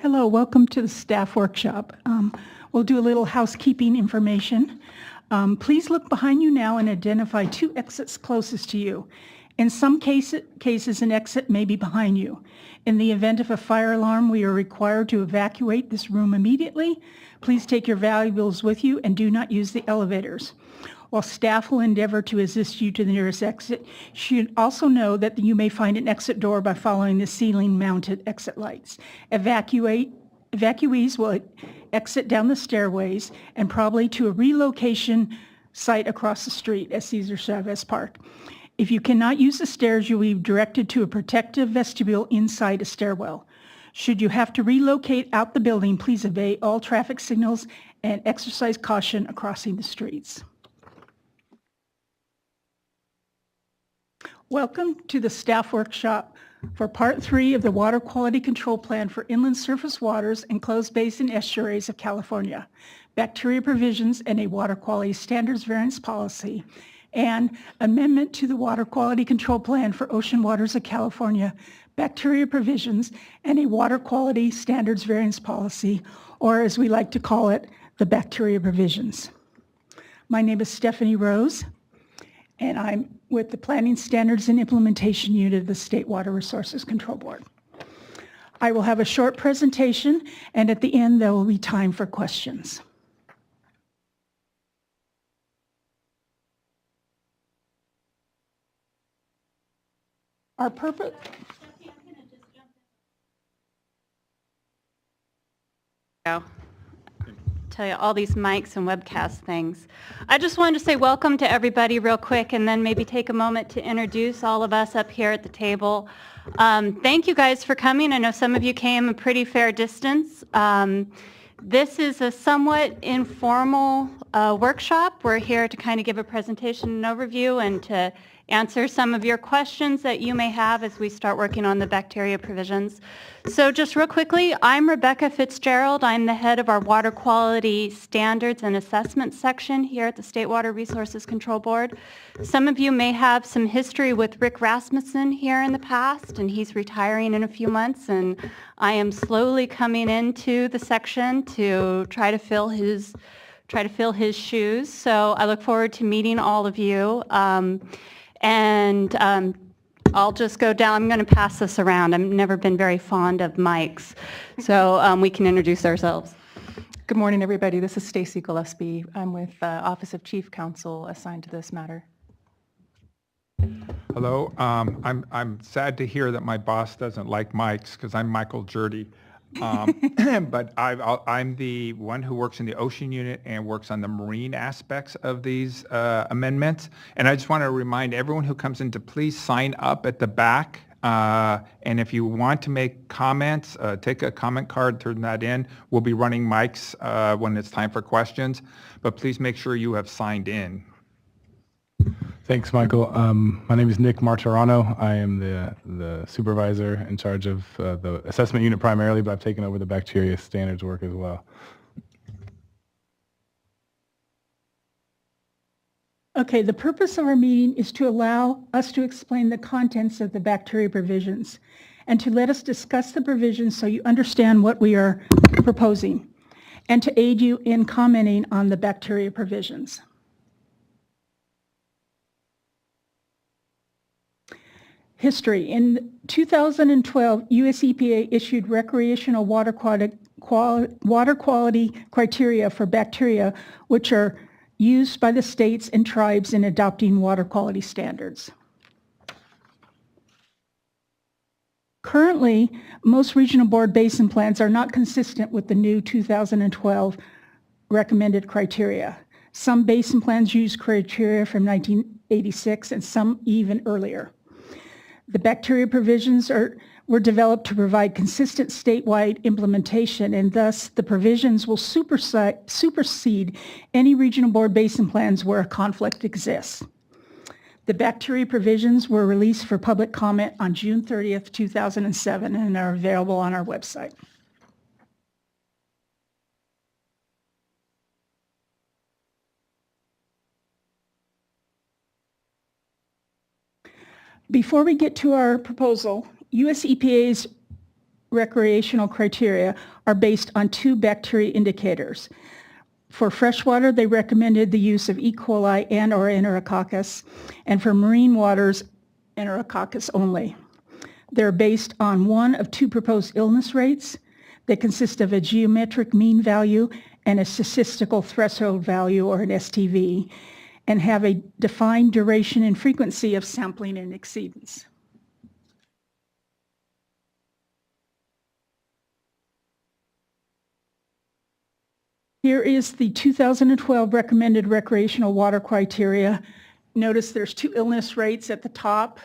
Hello, welcome to the staff workshop. We'll do a little housekeeping information. Please look behind you now and identify 2 exits closest to you. In some cases, an exit may be behind you. In the event of a fire alarm, we are required to evacuate this room immediately. Please take your valuables with you and do not use the elevators. While staff will endeavor to assist you to the nearest exit, you should also know that you may find an exit door by following the ceiling-mounted exit lights. Evacuees will exit down the stairways and probably to a relocation site across the street at Cesar Chavez Park. If you cannot use the stairs, you'll be directed to a protective vestibule inside a stairwell. Should you have to relocate out the building, please obey all traffic signals and exercise caution crossing the streets. Welcome to the staff workshop for Part 3 of the Water Quality Control Plan for Inland Surface Waters and Closed Basin Estuaries of California, Bacteria Provisions and a Water Quality Standards Variance Policy, and Amendment to the Water Quality Control Plan for Ocean Waters of California, Bacteria Provisions and a Water Quality Standards Variance Policy, or as we like to call it, the Bacteria Provisions. My name is Stephanie Rose, and I'm with the Planning Standards and Implementation Unit of the State Water Resources Control Board. I will have a short presentation, and at the end there will be time for questions. Our purpose... Tell you all these mics and webcast things. I just wanted to say welcome to everybody real quick and then maybe take a moment to introduce all of us up here at the table. Thank you guys for coming. I know some of you came a pretty fair distance. This is a somewhat informal workshop. We're here to kind of give a presentation and overview and to answer some of your questions that you may have as we start working on the bacteria provisions. So just real quickly, I'm Rebecca Fitzgerald. I'm the head of our Water Quality Standards and Assessment section here at the State Water Resources Control Board. Some of you may have some history with Rick Rasmussen here in the past, and he's retiring in a few months, and I am slowly coming into the section to try to fill his shoes. So I look forward to meeting all of you. I'll just go down. I'm going to pass this around. I've never been very fond of mics, so we can introduce ourselves. Good morning, everybody. This is Stacy Gillespie. I'm with the Office of Chief Counsel assigned to this matter. Hello. I'm sad to hear that my boss doesn't like mics because I'm Michael Jurdy. But I'm the one who works in the ocean unit and works on the marine aspects of these amendments. And I just want to remind everyone who comes in to please sign up at the back. And if you want to make comments, take a comment card, turn that in. We'll be running mics when it's time for questions. But please make sure you have signed in. Thanks, Michael. My name is Nick Martorano. I am the supervisor in charge of the assessment unit primarily, but I've taken over the bacteria standards work as well. Okay, the purpose of our meeting is to allow us to explain the contents of the bacteria provisions and to let us discuss the provisions so you understand what we are proposing and to aid you in commenting on the bacteria provisions. History. In 2012, US EPA issued recreational water quality criteria for bacteria, which are used by the states and tribes in adopting water quality standards. Currently, most regional board basin plans are not consistent with the new 2012 recommended criteria. Some basin plans use criteria from 1986 and some even earlier. The bacteria provisions were developed to provide consistent statewide implementation, and thus the provisions will supersede any regional board basin plans where a conflict exists. The bacteria provisions were released for public comment on June 30th, 2007, and are available on our website. Before we get to our proposal, US EPA's recreational criteria are based on 2 bacteria indicators. For freshwater, they recommended the use of E. coli and or Enterococcus, and for marine waters, Enterococcus only. They're based on one of 2 proposed illness rates. They consist of a geometric mean value and a statistical threshold value, or an STV, and have a defined duration and frequency of sampling and exceedance. Here is the 2012 recommended recreational water criteria. Notice there's 2 illness rates at the top,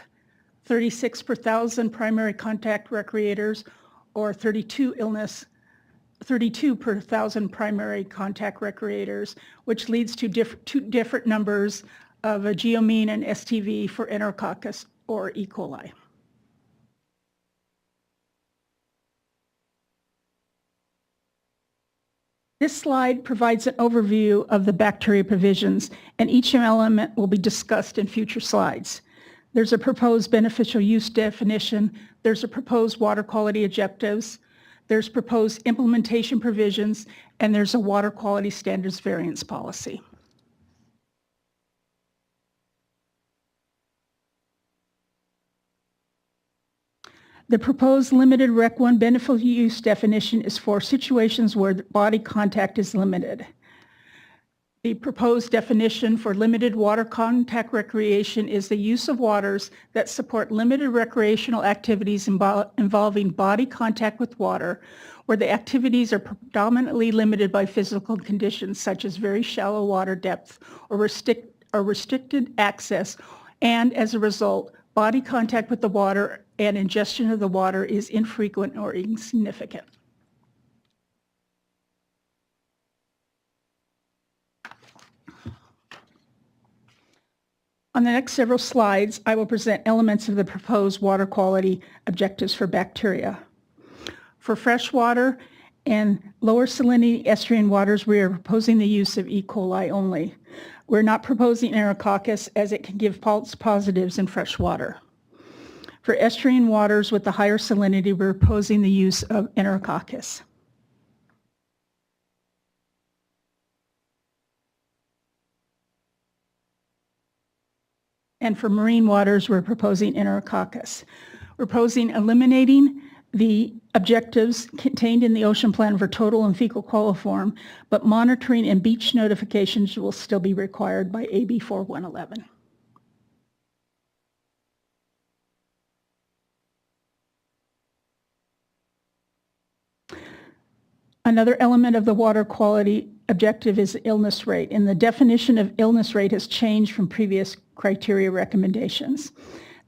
36 per 1,000 primary contact recreators, or 32 per 1,000 primary contact recreators, which leads to 2 different numbers of a geomean and STV for Enterococcus or E. coli. This slide provides an overview of the bacteria provisions, and each element will be discussed in future slides. There's a proposed beneficial use definition, there's a proposed water quality objectives, there's proposed implementation provisions, and there's a water quality standards variance policy. The proposed limited Rec 1 beneficial use definition is for situations where body contact is limited. The proposed definition for limited water contact recreation is the use of waters that support limited recreational activities involving body contact with water, where the activities are predominantly limited by physical conditions such as very shallow water depth or restricted access, and as a result, body contact with the water and ingestion of the water is infrequent or insignificant. On the next several slides, I will present elements of the proposed water quality objectives for bacteria. For freshwater and lower salinity estuarine waters, we are proposing the use of E. coli only. We're not proposing Enterococcus as it can give false positives in fresh water. For estuarine waters with the higher salinity, we're proposing the use of Enterococcus. And for marine waters, we're proposing Enterococcus. We're proposing eliminating the objectives contained in the ocean plan for total and fecal coliform, but monitoring and beach notifications will still be required by AB 4111. Another element of the water quality objective is illness rate, and the definition of illness rate has changed from previous criteria recommendations.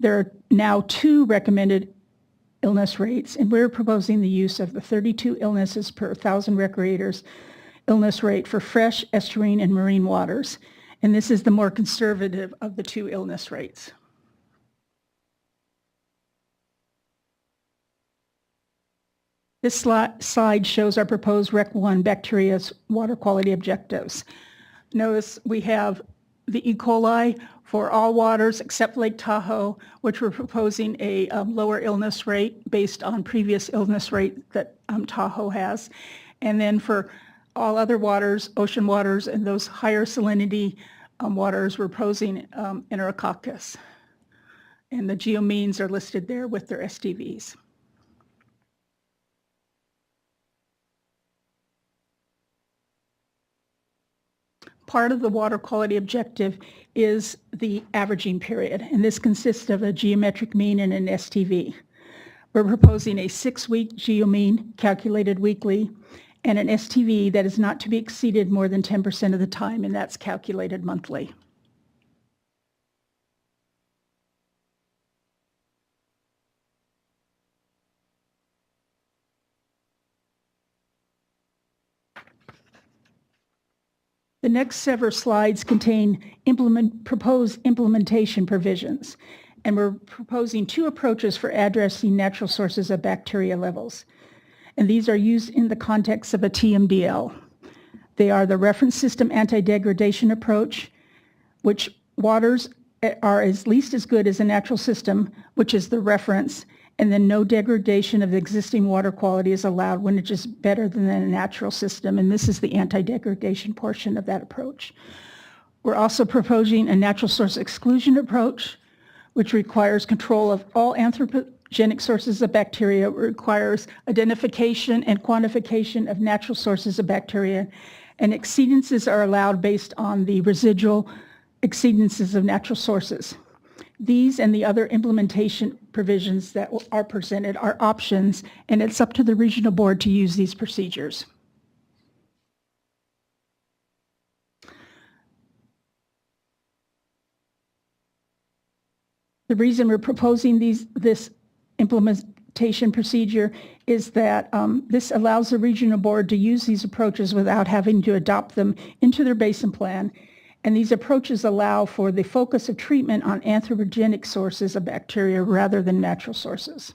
There are now 2 recommended illness rates, and we're proposing the use of the 32 illnesses per 1,000 recreators illness rate for fresh, estuarine, and marine waters, and this is the more conservative of the 2 illness rates. This slide shows our proposed Rec 1 bacteria's water quality objectives. Notice we have the E. coli for all waters except Lake Tahoe, which we're proposing a lower illness rate based on previous illness rate that Tahoe has. And then for all other waters, ocean waters, and those higher salinity waters, we're proposing Enterococcus. And the geomeans are listed there with their STVs. Part of the water quality objective is the averaging period, and this consists of a geometric mean and an STV. We're proposing a 6-week geomean calculated weekly and an STV that is not to be exceeded more than 10% of the time, and that's calculated monthly. The next several slides contain proposed implementation provisions, and we're proposing 2 approaches for addressing natural sources of bacteria levels. And these are used in the context of a TMDL. They are the reference system anti-degradation approach, which waters are at least as good as a natural system, which is the reference, And then no degradation of the existing water quality is allowed when it's just better than a natural system. And this is the anti-degradation portion of that approach. We're also proposing a natural source exclusion approach, which requires control of all anthropogenic sources of bacteria. It requires identification and quantification of natural sources of bacteria, and exceedances are allowed based on the residual exceedances of natural sources. These and the other implementation provisions that are presented are options, and it's up to the regional board to use these procedures. The reason we're proposing this implementation procedure is that this allows the regional board to use these approaches without having to adopt them into their basin plan. And these approaches allow for the focus of treatment on anthropogenic sources of bacteria rather than natural sources.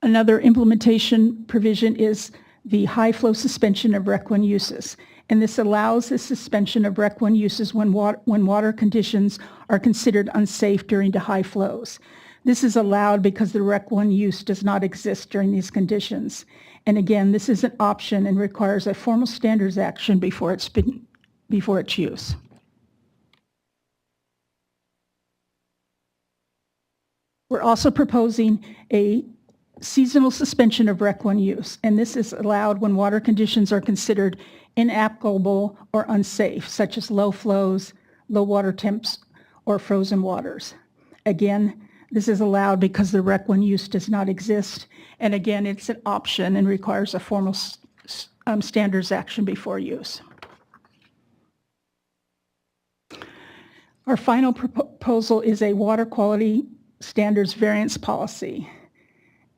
Another implementation provision is the high flow suspension of Rec 1 uses. And this allows the suspension of Rec 1 uses when water conditions are considered unsafe during the high flows. This is allowed because the Rec 1 use does not exist during these conditions. And again, this is an option and requires a formal standards action before its use. We're also proposing a seasonal suspension of Rec 1 use, and this is allowed when water conditions are considered inapplicable or unsafe, such as low flows, low water temps, or frozen waters. Again, this is allowed because the Rec 1 use does not exist, and again, it's an option and requires a formal standards action before use. Our final proposal is a water quality standards variance policy.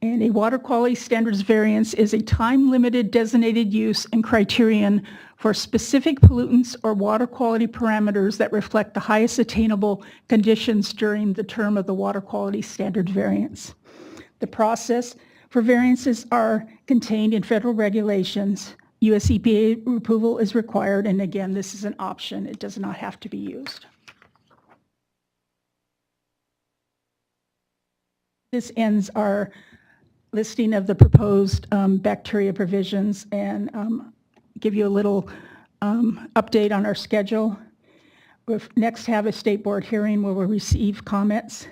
And a water quality standards variance is a time-limited designated use and criterion for specific pollutants or water quality parameters that reflect the highest attainable conditions during the term of the water quality standards variance. The process for variances are contained in federal regulations. US EPA approval is required, and again, this is an option. It does not have to be used. This ends our listing of the proposed bacteria provisions and give you a little update on our schedule. We'll next have a state board hearing where we'll receive comments,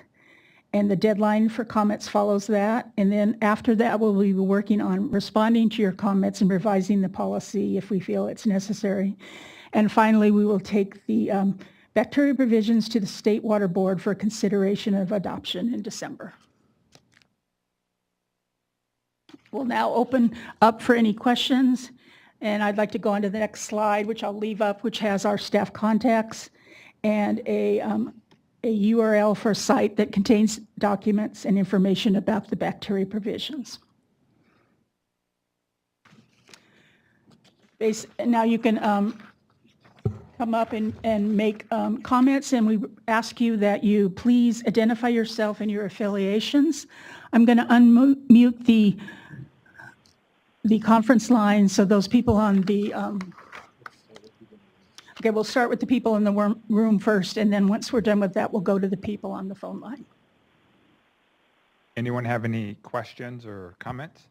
and the deadline for comments follows that. And then after that, we'll be working on responding to your comments and revising the policy if we feel it's necessary. And finally, we will take the bacteria provisions to the State Water Board for consideration of adoption in December. We'll now open up for any questions, and I'd like to go on to the next slide, which I'll leave up, which has our staff contacts and a URL for a site that contains documents and information about the bacteria provisions. Now you can come up and make comments, and we ask you that you please identify yourself and your affiliations. I'm going to unmute the conference line, so those people on the, okay, we'll start with the people in the room first, and then once we're done with that, we'll go to the people on the phone line. Anyone have any questions or comments?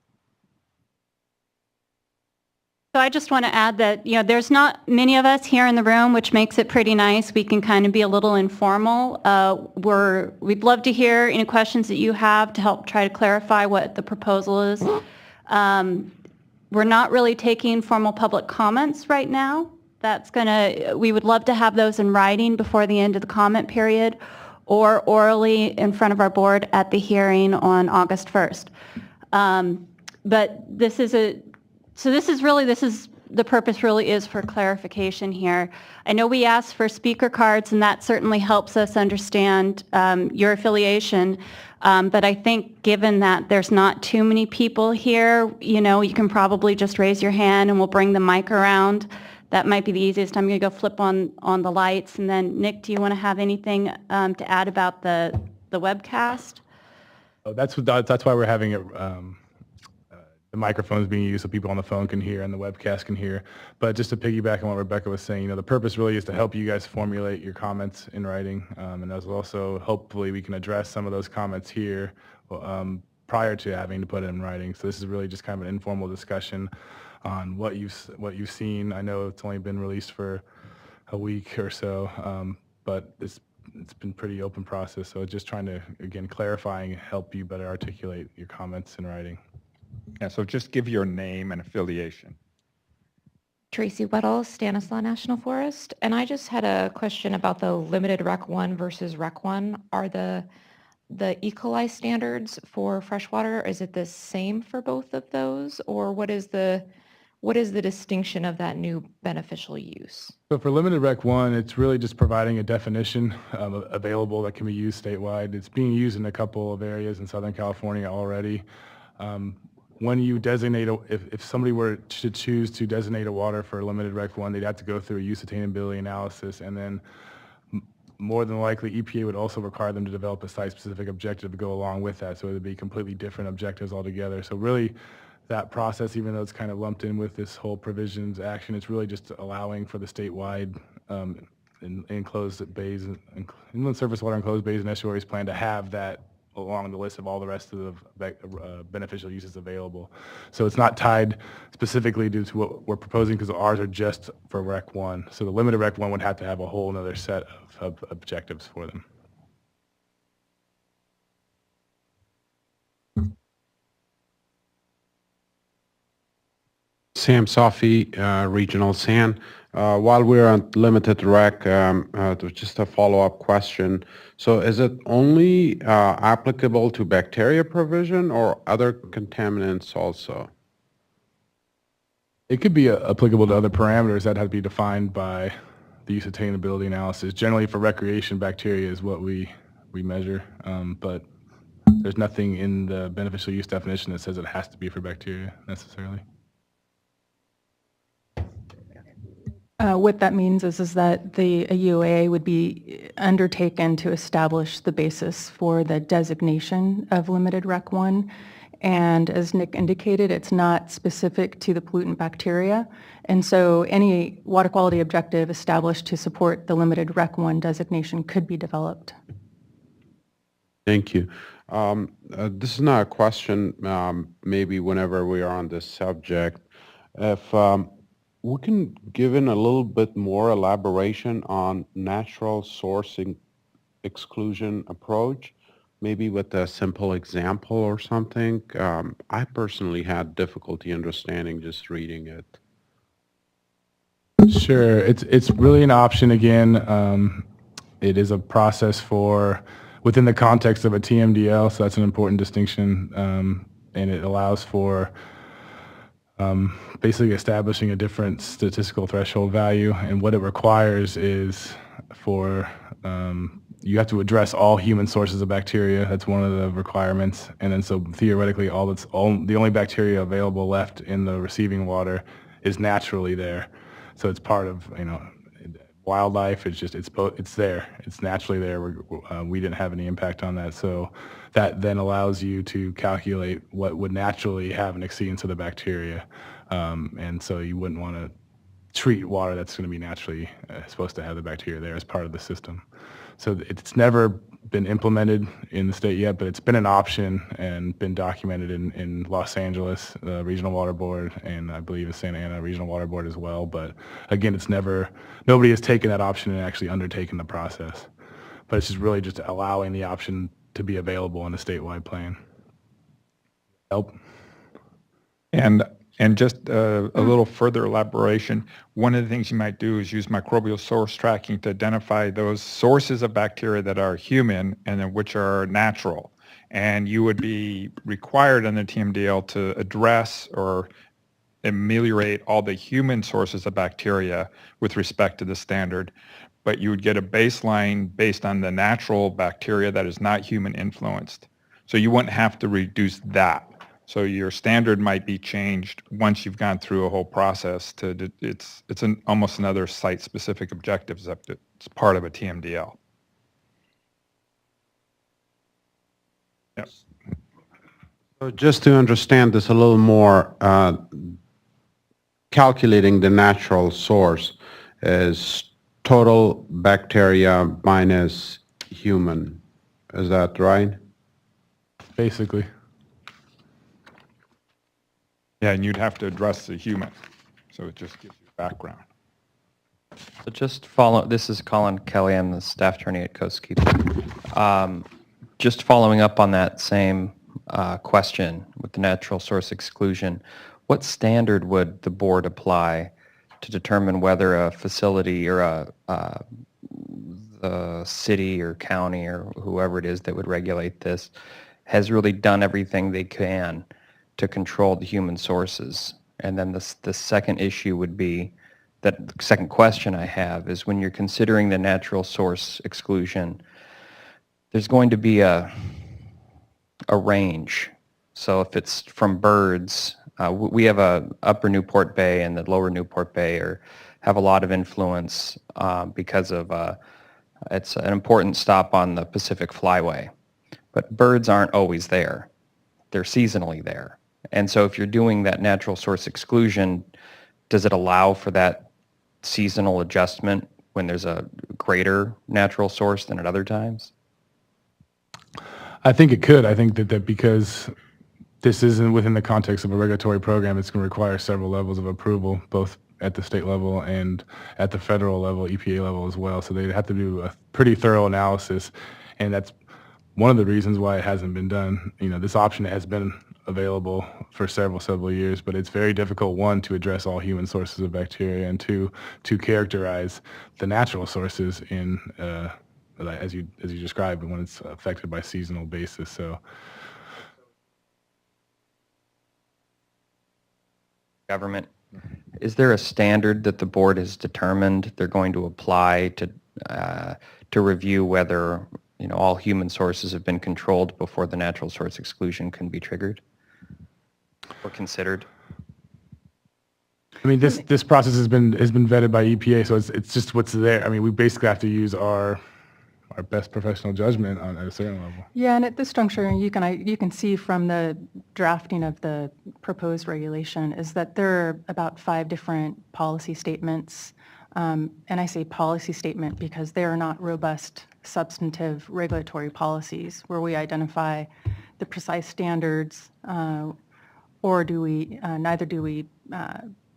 So I just want to add that, there's not many of us here in the room, which makes it pretty nice. We can kind of be a little informal. We'd love to hear any questions that you have to help try to clarify what the proposal is. We're not really taking formal public comments right now. We would love to have those in writing before the end of the comment period or orally in front of our board at the hearing on August 1st. But the purpose really is for clarification here. I know we asked for speaker cards, and that certainly helps us understand your affiliation. But I think given that there's not too many people here, you can probably just raise your hand and we'll bring the mic around. That might be the easiest. I'm going to go flip on the lights. And then, Nick, do you want to have anything to add about the webcast? Oh, that's why we're having it the microphone's being used so people on the phone can hear and the webcast can hear. But just to piggyback on what Rebecca was saying, the purpose really is to help you guys formulate your comments in writing, and as also hopefully we can address some of those comments here prior to having to put it in writing. So this is really just kind of an informal discussion on what you've seen. I know it's only been released for a week or so, but it's been pretty open process. So just trying to, again, clarifying, help you better articulate your comments in writing. Yeah, so just give your name and affiliation. Tracy Weddle, Stanislaus National Forest. And I just had a question about the limited Rec 1 versus Rec 1. Are the E. coli standards for freshwater, is it the same for both of those? Or what is the distinction of that new beneficial use? So for limited Rec 1, it's really just providing a definition available that can be used statewide. It's being used in a couple of areas in Southern California already. When you designate, if somebody were to choose to designate a water for limited Rec 1, they'd have to go through a use attainability analysis, and then more than likely EPA would also require them to develop a site-specific objective to go along with that. So it would be completely different objectives altogether. So really, that process, even though it's kind of lumped in with this whole provisions action, it's really just allowing for the statewide enclosed bays, inland surface water enclosed bays and estuaries plan to have that along the list of all the rest of the beneficial uses available. So it's not tied specifically to what we're proposing, because ours are just for Rec 1. So the limited Rec 1 would have to have a whole other set of objectives for them. Sam Safi, Regional SAN. While we're on limited rec, just a follow-up question. So is it only applicable to bacteria provision or other contaminants also? It could be applicable to other parameters that have to be defined by the use attainability analysis. Generally for recreation, bacteria is what we measure, but there's nothing in the beneficial use definition that says it has to be for bacteria necessarily. What that means is that the UA would be undertaken to establish the basis for the designation of limited Rec 1. And as Nick indicated, it's not specific to the pollutant bacteria. And so any water quality objective established to support the limited Rec 1 designation could be developed. Thank you. This is not a question, maybe whenever we are on this subject. If we can give in a little bit more elaboration on natural sourcing exclusion approach, maybe with a simple example or something. I personally had difficulty understanding just reading it. Sure, it's really an option again. It is a process for within the context of a TMDL, so that's an important distinction, and it allows for basically establishing a different statistical threshold value, and what it requires is for you have to address all human sources of bacteria. That's one of the requirements, and then so theoretically, the only bacteria available left in the receiving water is naturally there. So it's part of wildlife. It's there. It's naturally there. We didn't have any impact on that, so that then allows you to calculate what would naturally have an exceedance of the bacteria, and so you wouldn't want to treat water that's going to be naturally supposed to have the bacteria there as part of the system. So it's never been implemented in the state yet, but it's been an option and been documented in Los Angeles Regional Water Board, and I believe the Santa Ana Regional Water Board as well. But again, nobody has taken that option and actually undertaken the process. But it's just really just allowing the option to be available in a statewide plan. Help? And just a little further elaboration, one of the things you might do is use microbial source tracking to identify those sources of bacteria that are human and then which are natural. And you would be required under TMDL to address or ameliorate all the human sources of bacteria with respect to the standard, but you would get a baseline based on the natural bacteria that is not human influenced. So you wouldn't have to reduce that. So your standard might be changed once you've gone through a whole process to it's almost another site-specific objective. It's part of a TMDL. Yep. So just to understand this a little more, calculating the natural source is total bacteria minus human. Is that right? Basically. Yeah, and you'd have to address the human, so it just gives you background. So just follow, this is Colin Kelly, I'm the staff attorney at Coastkeeper. Just following up on that same question with the natural source exclusion, what standard would the board apply to determine whether a facility or the city or county or whoever it is that would regulate this has really done everything they can to control the human sources? And then the second issue would be, that the second question I have is, when you're considering the natural source exclusion, there's going to be a range. So if it's from birds, we have a upper Newport Bay and the lower Newport Bay have a lot of influence because of it's an important stop on the Pacific Flyway. But birds aren't always there. They're seasonally there. And so if you're doing that natural source exclusion, does it allow for that seasonal adjustment when there's a greater natural source than at other times? I think it could. I think that because this isn't within the context of a regulatory program, it's going to require several levels of approval, both at the state level and at the federal level, EPA level as well. So they'd have to do a pretty thorough analysis, and that's one of the reasons why it hasn't been done. You know, this option has been available for several years, but it's very difficult, one, to address all human sources of bacteria, and two, to characterize the natural sources in, as you described, when it's affected by seasonal basis. So Government, is there a standard that the board has determined they're going to apply to review whether, you know, all human sources have been controlled before the natural source exclusion can be triggered or considered? I mean, this process has been vetted by EPA, so it's just what's there. I mean, we basically have to use our best professional judgment at a certain level. Yeah, and at this juncture, you can see from the drafting of the proposed regulation is that there are about 5 different policy statements. And I say policy statement because they are not robust, substantive regulatory policies where we identify the precise standards, or neither do we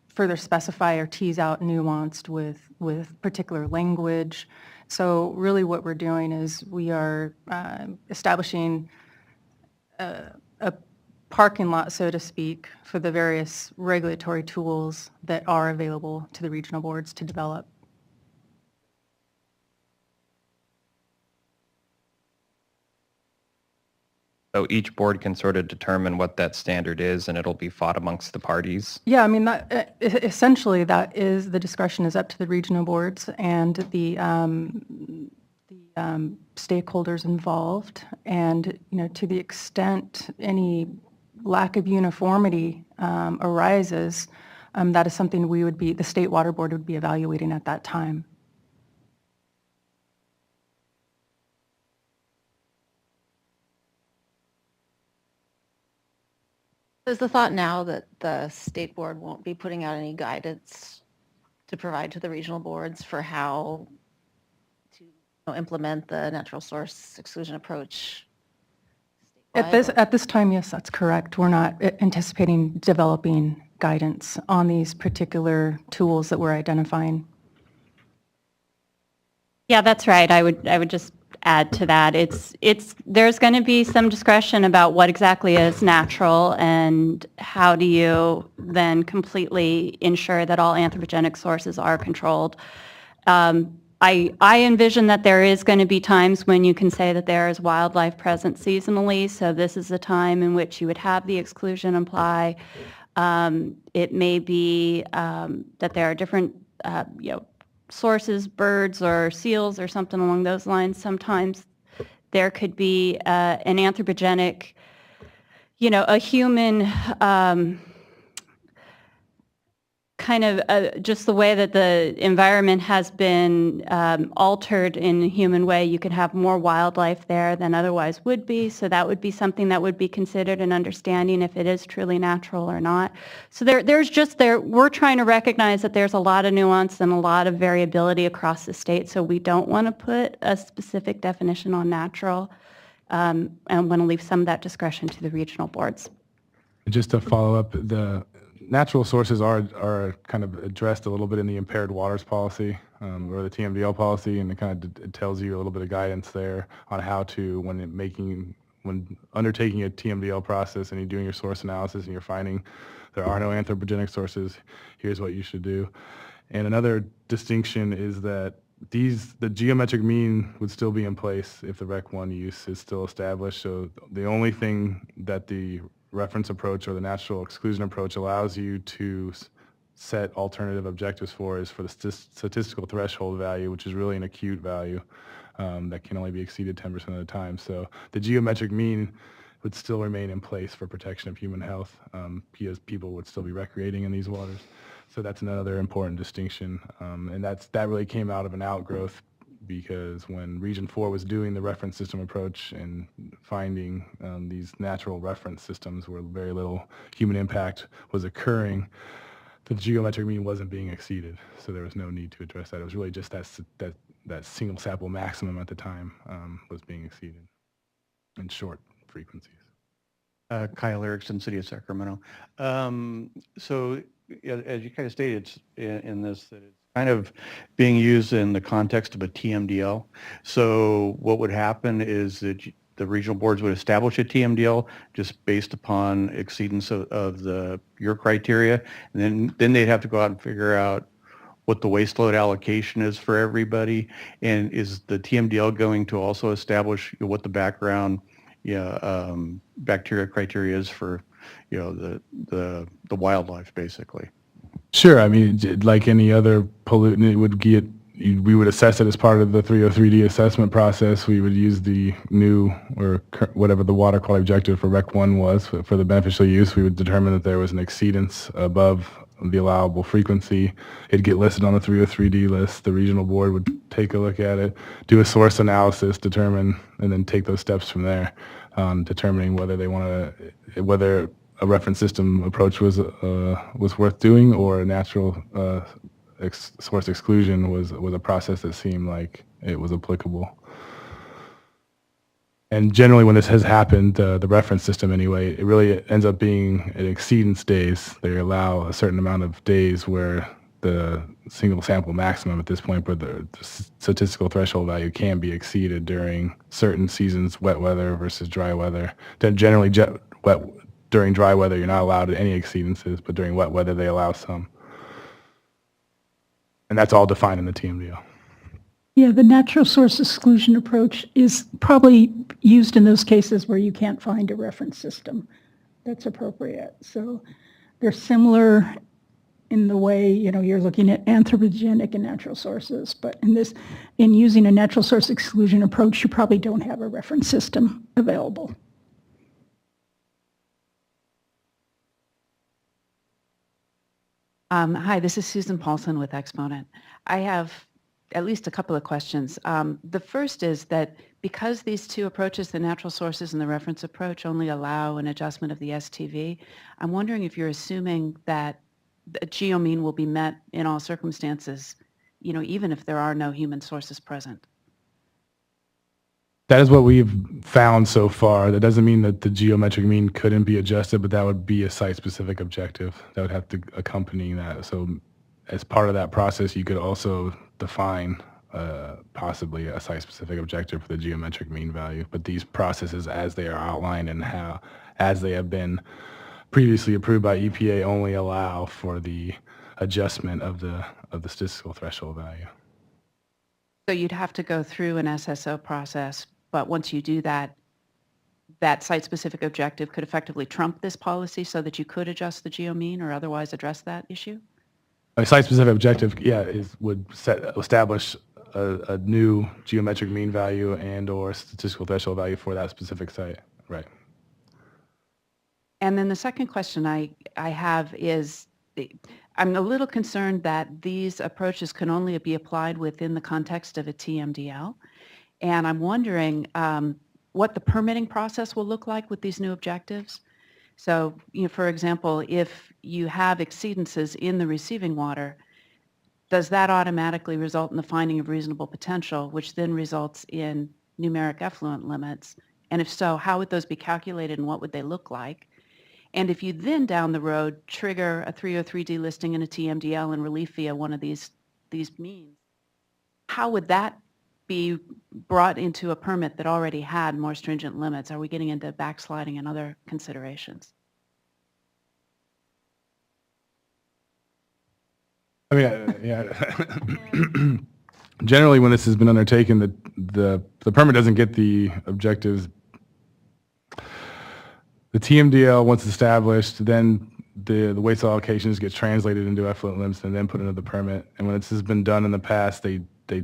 further specify or tease out nuanced with particular language. So really what we're doing is we are establishing a parking lot, so to speak, for the various regulatory tools that are available to the regional boards to develop. So each board can sort of determine what that standard is, and it'll be fought amongst the parties? Yeah, I mean, essentially that is, the discretion is up to the regional boards and the stakeholders involved. And, you know, to the extent any lack of uniformity arises, that is something the State Water Board would be evaluating at that time. Is the thought now that the state board won't be putting out any guidance to provide to the regional boards for how to implement the natural source exclusion approach? At this time, yes, that's correct. We're not anticipating developing guidance on these particular tools that we're identifying. Yeah, that's right. I would just add to that. There's going to be some discretion about what exactly is natural and how do you then completely ensure that all anthropogenic sources are controlled. I envision that there is going to be times when you can say that there is wildlife present seasonally, so this is the time in which you would have the exclusion apply. It may be that there are different, sources, birds or seals or something along those lines. Sometimes there could be an anthropogenic, a human kind of just the way that the environment has been altered in a human way, you could have more wildlife there than otherwise would be. So that would be something that would be considered in understanding if it is truly natural or not. So we're trying to recognize that there's a lot of nuance and a lot of variability across the state. So we don't want to put a specific definition on natural, and want to leave some of that discretion to the regional boards. Just to follow up, the natural sources are kind of addressed a little bit in the impaired waters policy, or the TMDL policy, and it tells you a little bit of guidance there on how to, when undertaking a TMDL process and you're doing your source analysis and you're finding there are no anthropogenic sources, here's what you should do. And another distinction is that the geometric mean would still be in place if the Rec 1 use is still established. So the only thing that the reference approach or the natural exclusion approach allows you to set alternative objectives for is for the statistical threshold value, which is really an acute value that can only be exceeded 10% of the time. So the geometric mean would still remain in place for protection of human health, because people would still be recreating in these waters. So that's another important distinction, and that really came out of an outgrowth, because when Region 4 was doing the reference system approach and finding these natural reference systems where very little human impact was occurring, the geometric mean wasn't being exceeded. So there was no need to address that. It was really just that single sample maximum at the time was being exceeded in short frequencies. Kyle Erickson, City of Sacramento. So as you kind of stated in this, that it's kind of being used in the context of a TMDL. So what would happen is that the regional boards would establish a TMDL just based upon exceedance of your criteria, and then they'd have to go out and figure out what the waste load allocation is for everybody. And is the TMDL going to also establish what the background bacteria criteria is for the wildlife, basically? Sure. I mean, like any other pollutant, we would assess it as part of the 303D assessment process. We would use the new, or whatever the water quality objective for Rec 1 was for the beneficial use. We would determine that there was an exceedance above the allowable frequency. It'd get listed on the 303D list. The regional board would take a look at it, do a source analysis, determine, and then take those steps from there, determining whether a reference system approach was worth doing, or a natural source exclusion was a process that seemed like it was applicable. And generally, when this has happened, the reference system anyway, it really ends up being an exceedance days. They allow a certain amount of days where the single sample maximum at this point, where the statistical threshold value can be exceeded during certain seasons, wet weather versus dry weather. Then generally, during dry weather, you're not allowed any exceedances, but during wet weather, they allow some. And that's all defined in the TMDL. Yeah, the natural source exclusion approach is probably used in those cases where you can't find a reference system that's appropriate. So they're similar in the way, you're looking at anthropogenic and natural sources, but in using a natural source exclusion approach, you probably don't have a reference system available. Hi, this is Susan Paulson with Exponent. I have at least a couple of questions. The first is that because these two approaches, the natural sources and the reference approach, only allow an adjustment of the STV, I'm wondering if you're assuming that the geomean will be met in all circumstances, even if there are no human sources present. That is what we've found so far. That doesn't mean that the geometric mean couldn't be adjusted, but that would be a site-specific objective that would have to accompany that. So as part of that process, you could also define possibly a site-specific objective for the geometric mean value. But these processes, as they are outlined and as they have been previously approved by EPA, only allow for the adjustment of the statistical threshold value. So you'd have to go through an SSO process, but once you do that, that site-specific objective could effectively trump this policy so that you could adjust the geomean or otherwise address that issue? A site-specific objective, would establish a new geometric mean value and or statistical threshold value for that specific site, right? And then the second question I have is, I'm a little concerned that these approaches can only be applied within the context of a TMDL. And I'm wondering what the permitting process will look like with these new objectives. So, for example, if you have exceedances in the receiving water, does that automatically result in the finding of reasonable potential, which then results in numeric effluent limits? And if so, how would those be calculated and what would they look like? And if you then down the road trigger a 303 delisting and a TMDL and relief via one of these means, how would that be brought into a permit that already had more stringent limits? Are we getting into backsliding and other considerations? I mean, yeah. Generally, when this has been undertaken, the permit doesn't get the objectives. The TMDL, once established, then the waste allocations get translated into effluent limits and then put into the permit. And when this has been done in the past, they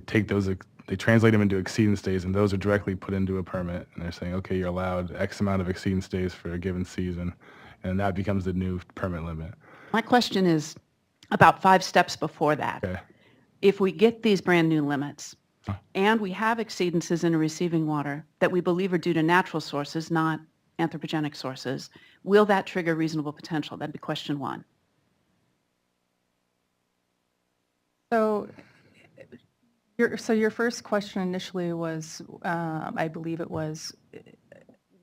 take those, they translate them into exceedance days, and those are directly put into a permit. And they're saying, okay, you're allowed X amount of exceedance days for a given season, and that becomes the new permit limit. My question is about 5 steps before that. Okay. If we get these brand new limits and we have exceedances in receiving water that we believe are due to natural sources, not anthropogenic sources, will that trigger reasonable potential? That'd be question 1. So your first question initially was, I believe it was,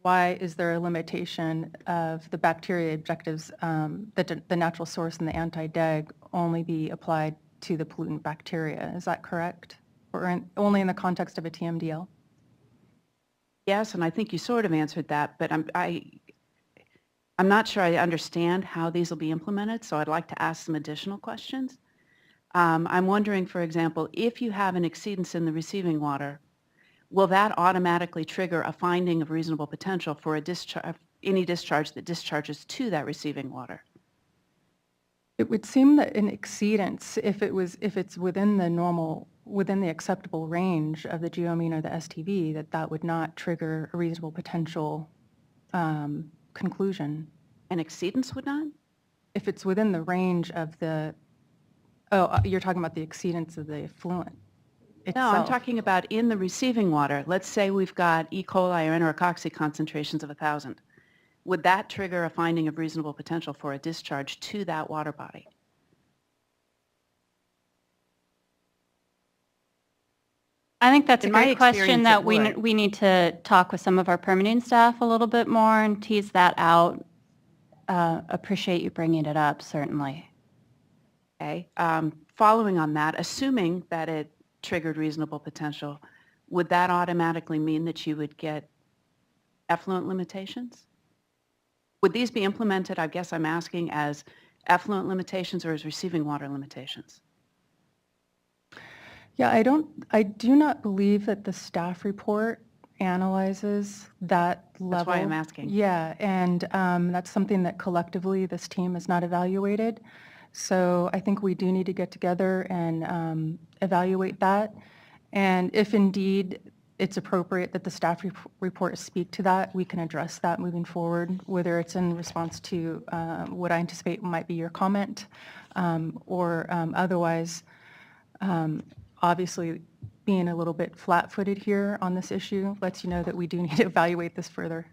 why is there a limitation of the bacteria objectives that the natural source and the anti-DEG only be applied to the pollutant bacteria? Is that correct? Or only in the context of a TMDL? Yes, and I think you sort of answered that, but I'm not sure I understand how these will be implemented, so I'd like to ask some additional questions. I'm wondering, for example, if you have an exceedance in the receiving water, will that automatically trigger a finding of reasonable potential for any discharge that discharges to that receiving water? It would seem that an exceedance, if it's within the acceptable range of the geoamine or the STV, that would not trigger a reasonable potential conclusion. An exceedance would not? If it's within the range of the, you're talking about the exceedance of the effluent itself. No, I'm talking about in the receiving water. Let's say we've got E. coli or enterococcus concentrations of 1,000. Would that trigger a finding of reasonable potential for a discharge to that water body? I think that's a In my great question experience, that it we would. we need to talk with some of our permitting staff a little bit more and tease that out. Appreciate you bringing it up, certainly. Okay. Following on that, assuming that it triggered reasonable potential, would that automatically mean that you would get effluent limitations? Would these be implemented, I guess I'm asking, as effluent limitations or as receiving water limitations? Yeah, I do not believe that the staff report analyzes that level. That's why I'm asking. Yeah, and that's something that collectively this team has not evaluated. So I think we do need to get together and evaluate that. And if indeed it's appropriate that the staff report speak to that, we can address that moving forward, whether it's in response to what I anticipate might be your comment or otherwise. Obviously, being a little bit flat-footed here on this issue lets you know that we do need to evaluate this further.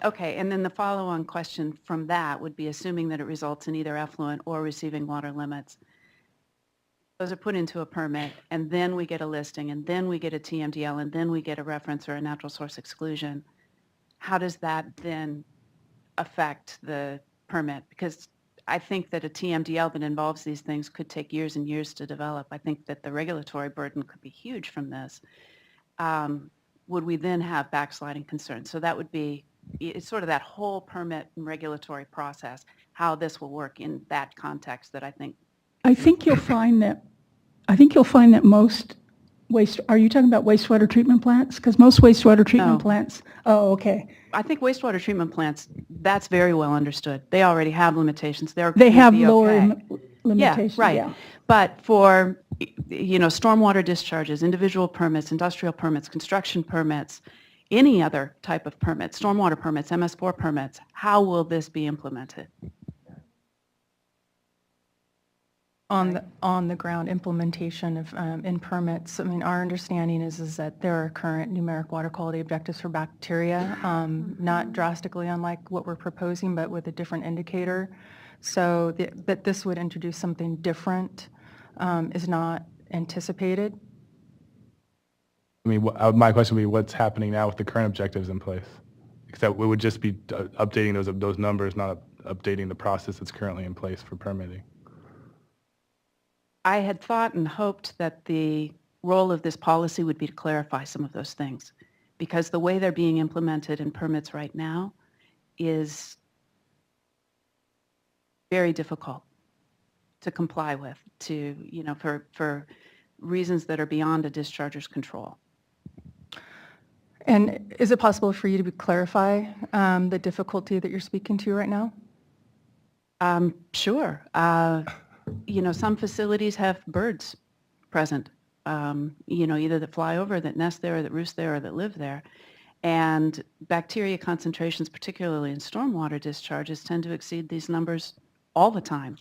Okay, and then the follow-on question from that would be assuming that it results in either effluent or receiving water limits. Those are put into a permit, and then we get a listing, and then we get a TMDL, and then we get a reference or a natural source exclusion. How does that then affect the permit? Because I think that a TMDL that involves these things could take years and years to develop. I think that the regulatory burden could be huge from this. Would we then have backsliding concerns? So that would be, it's sort of that whole permit and regulatory process, how this will work in that context that I think you'll find that most are you talking about wastewater treatment plants? Because most wastewater treatment plants, okay. I think wastewater treatment plants, that's very well understood. They already have limitations. They have lower limitations. Yeah, right. But for, stormwater discharges, individual permits, industrial permits, construction permits, any other type of permit, stormwater permits, MS4 permits, how will this be implemented? On the ground implementation of in permits. I mean, our understanding is that there are current numeric water quality objectives for bacteria, not drastically unlike what we're proposing, but with a different indicator. So that this would introduce something different is not anticipated. I mean, my question would be, what's happening now with the current objectives in place? Except we would just be updating those numbers, not updating the process that's currently in place for permitting. I had thought and hoped that the role of this policy would be to clarify some of those things, because the way they're being implemented in permits right now is very difficult to comply with, for reasons that are beyond a discharger's control. And is it possible for you to clarify the difficulty that you're speaking to right now? Sure. Some facilities have birds present, either that fly over, that nest there, or that roost there, or that live there. And bacteria concentrations, particularly in stormwater discharges, tend to exceed these numbers all the time.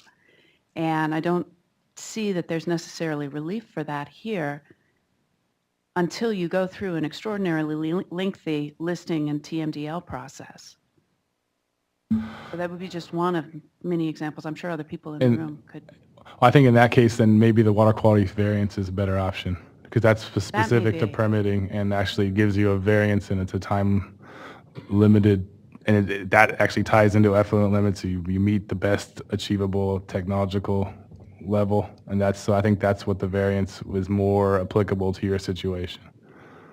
And I don't see that there's necessarily relief for that here until you go through an extraordinarily lengthy listing and TMDL process. So that would be just one of many examples. I'm sure other people in the room could. I think in that case, then maybe the water quality variance is a better option, because that's specific to permitting and actually gives you a variance, and it's a time limited, and that actually ties into effluent limits. So you meet the best achievable technological level, and so I think that's what the variance was more applicable to your situation.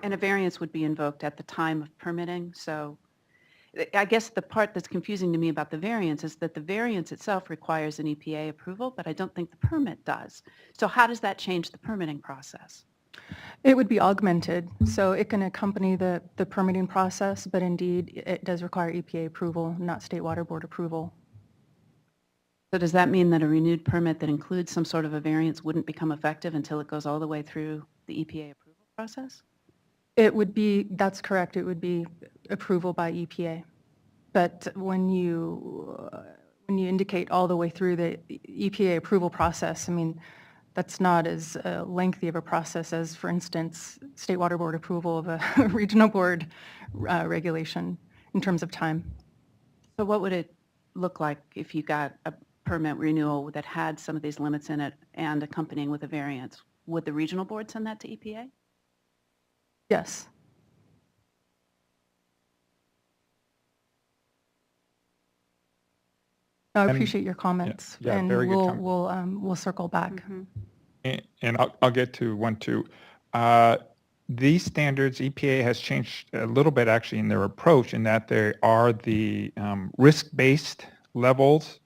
And a variance would be invoked at the time of permitting. So I guess the part that's confusing to me about the variance is that the variance itself requires an EPA approval, but I don't think the permit does. So how does that change the permitting process? It would be augmented, so it can accompany the permitting process, but indeed it does require EPA approval, not State Water Board approval. So does that mean that a renewed permit that includes some sort of a variance wouldn't become effective until it goes all the way through the EPA approval process? It would be, that's correct, it would be approval by EPA. But when you indicate all the way through the EPA approval process, I mean, that's not as lengthy of a process as, for instance, State Water Board approval of a regional board regulation in terms of time. So what would it look like if you got a permit renewal that had some of these limits in it and accompanying with a variance? Would the regional board send that to EPA? Yes. I appreciate your comments, yeah, and very good we'll circle back. And I'll get to one too. These standards, EPA has changed a little bit actually in their approach, in that they are the risk-based levels.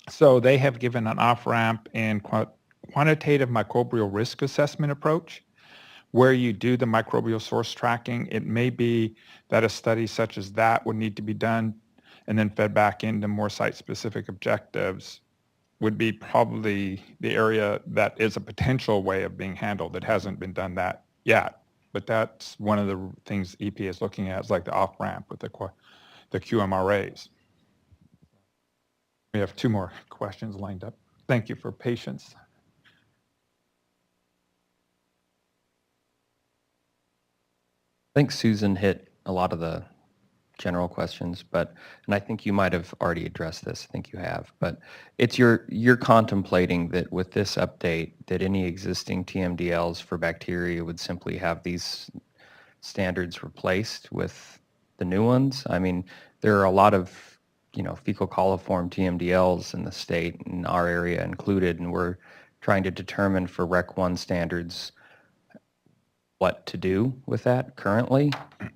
So they have given an off-ramp and quantitative microbial risk assessment approach, where you do the microbial source tracking. It may be that a study such as that would need to be done and then fed back into more site-specific objectives would be probably the area that is a potential way of being handled. It hasn't been done that yet, but that's one of the things EPA is looking at, is like the off-ramp with the QMRAs. We have two more questions lined up. Thank you for patience. I think Susan hit a lot of the general questions, and I think you might have already addressed this. I think you have, but it's you're contemplating that with this update, that any existing TMDLs for bacteria would simply have these standards replaced with the new ones. I mean, there are a lot of fecal coliform TMDLs in the state, in our area included, and we're trying to determine for Rec 1 standards what to do with that currently.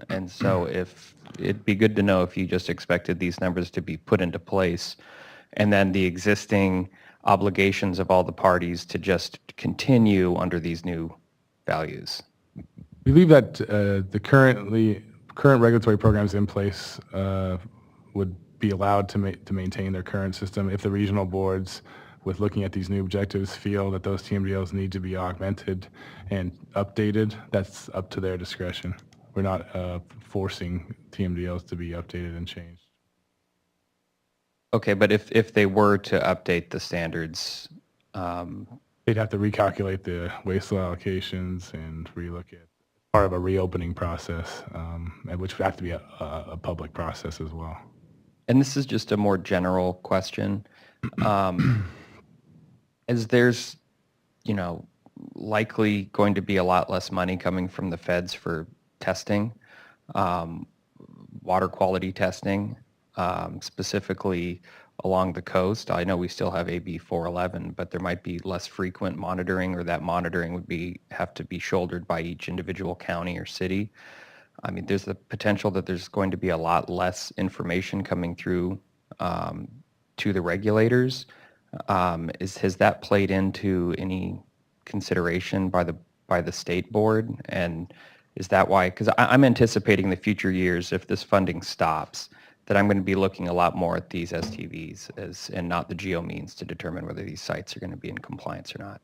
And so it'd be good to know if you just expected these numbers to be put into place, and then the existing obligations of all the parties to just continue under these new values. We believe that the current regulatory programs in place would be allowed to maintain their current system if the regional boards, with looking at these new objectives, feel that those TMDLs need to be augmented and updated. That's up to their discretion. We're not forcing TMDLs to be updated and changed. Okay, but if they were to update the standards, They'd have to recalculate the waste oil allocations and relook at part of a reopening process, which would have to be a public process as well. And this is just a more general question. As there's, likely going to be a lot less money coming from the feds for testing, water quality testing, specifically along the coast. I know we still have AB 411, but there might be less frequent monitoring, or that monitoring would have to be shouldered by each individual county or city. I mean, there's the potential that there's going to be a lot less information coming through to the regulators. Has that played into any consideration by the state board? And is that why? Because I'm anticipating the future years, if this funding stops, that I'm going to be looking a lot more at these STVs and not the geo means to determine whether these sites are going to be in compliance or not.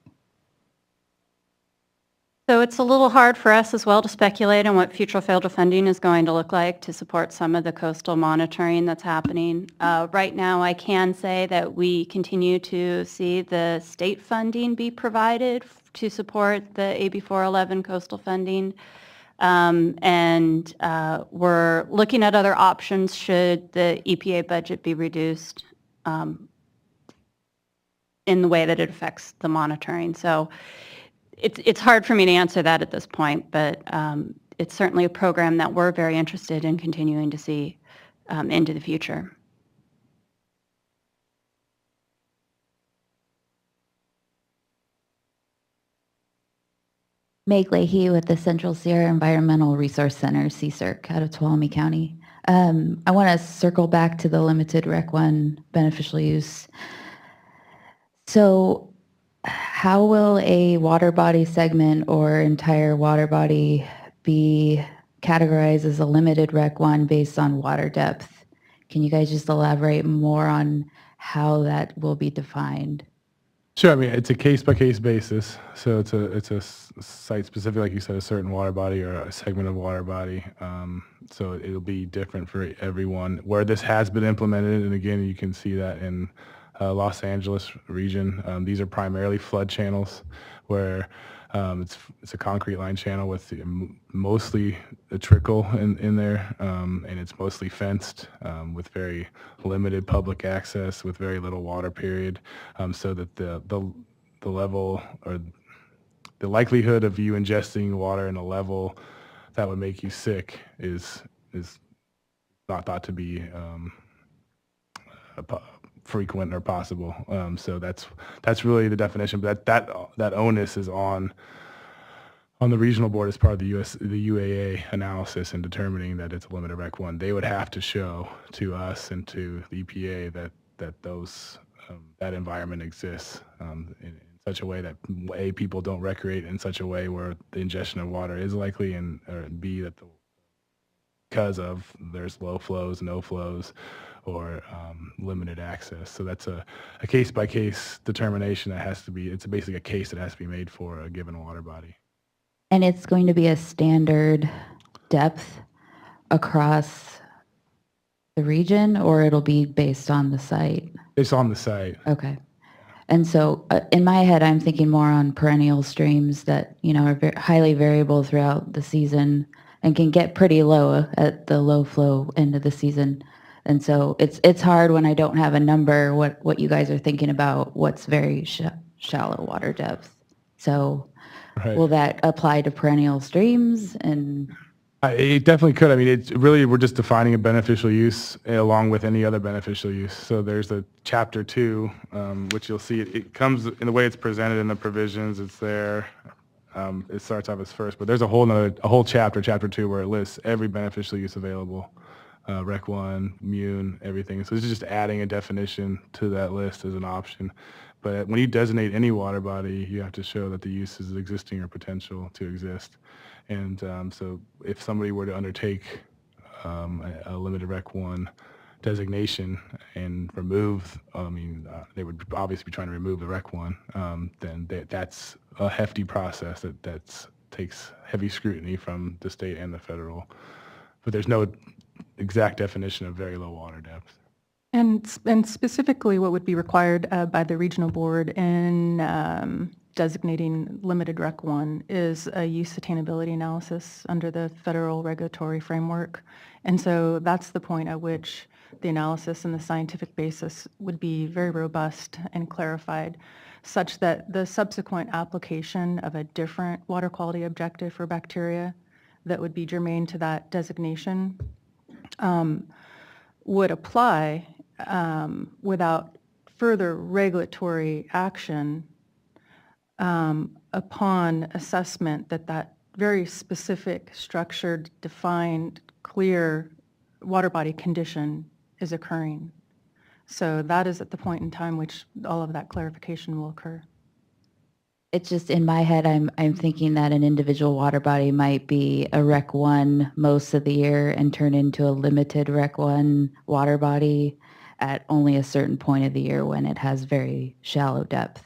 So it's a little hard for us as well to speculate on what future federal funding is going to look like to support some of the coastal monitoring that's happening. Right now, I can say that we continue to see the state funding be provided to support the AB 411 coastal funding. And we're looking at other options should the EPA budget be reduced in the way that it affects the monitoring. So it's hard for me to answer that at this point, but it's certainly a program that we're very interested in continuing to see into the future. Meg Leahy with the Central Sierra Environmental Resource Center, CSERC, out of Tuolumne County. I want to circle back to the limited Rec 1 beneficial use. So how will a water body segment or entire water body be categorized as a limited Rec 1 based on water depth? Can you guys just elaborate more on how that will be defined? Sure. I mean, it's a case-by-case basis. So it's a site-specific, like you said, a certain water body or a segment of water body. So it'll be different for everyone. Where this has been implemented, and again, you can see that in Los Angeles region. These are primarily flood channels where it's a concrete line channel with mostly a trickle in there, and it's mostly fenced with very limited public access with very little water period, so that the level or the likelihood of you ingesting water in a level that would make you sick is not thought to be frequent or possible. So that's really the definition. But that onus is on the regional board as part of the UAA analysis and determining that it's a limited Rec 1. They would have to show to us and to the EPA that those that environment exists in such a way that A, people don't recreate in such a way where the ingestion of water is likely, and or B, that because of there's low flows, no flows, or limited access. So that's a case-by-case determination that has to be, it's basically a case that has to be made for a given water body. And it's going to be a standard depth across the region, or it'll be based on the site? It's on the site. Okay. And so in my head, I'm thinking more on perennial streams that, are highly variable throughout the season and can get pretty low at the low flow end of the season. And so it's hard when I don't have a number what you guys are thinking about what's very shallow water depth. So right. Will that apply to perennial streams? And it definitely could. I mean, it's really, we're just defining a beneficial use along with any other beneficial use. So there's a chapter 2, which you'll see it comes in the way it's presented in the provisions. It's there. It starts off as first, but there's a whole chapter 2, where it lists every beneficial use available. Rec 1, Mune, everything. So this is just adding a definition to that list as an option. But when you designate any water body, you have to show that the use is existing or potential to exist. And so if somebody were to undertake a limited Rec 1 designation and remove, they would obviously be trying to remove the Rec 1, then that's a hefty process that takes heavy scrutiny from the state and the federal. But there's no exact definition of very low water depth. And specifically what would be required by the regional board in designating limited Rec 1 is a use attainability analysis under the federal regulatory framework. And so that's the point at which the analysis and the scientific basis would be very robust and clarified, such that the subsequent application of a different water quality objective for bacteria that would be germane to that designation would apply without further regulatory action upon assessment that that very specific, structured, defined, clear water body condition is occurring. So that is at the point in time which all of that clarification will occur. It's just in my head, I'm thinking that an individual water body might be a Rec 1 most of the year and turn into a limited Rec 1 water body at only a certain point of the year when it has very shallow depth.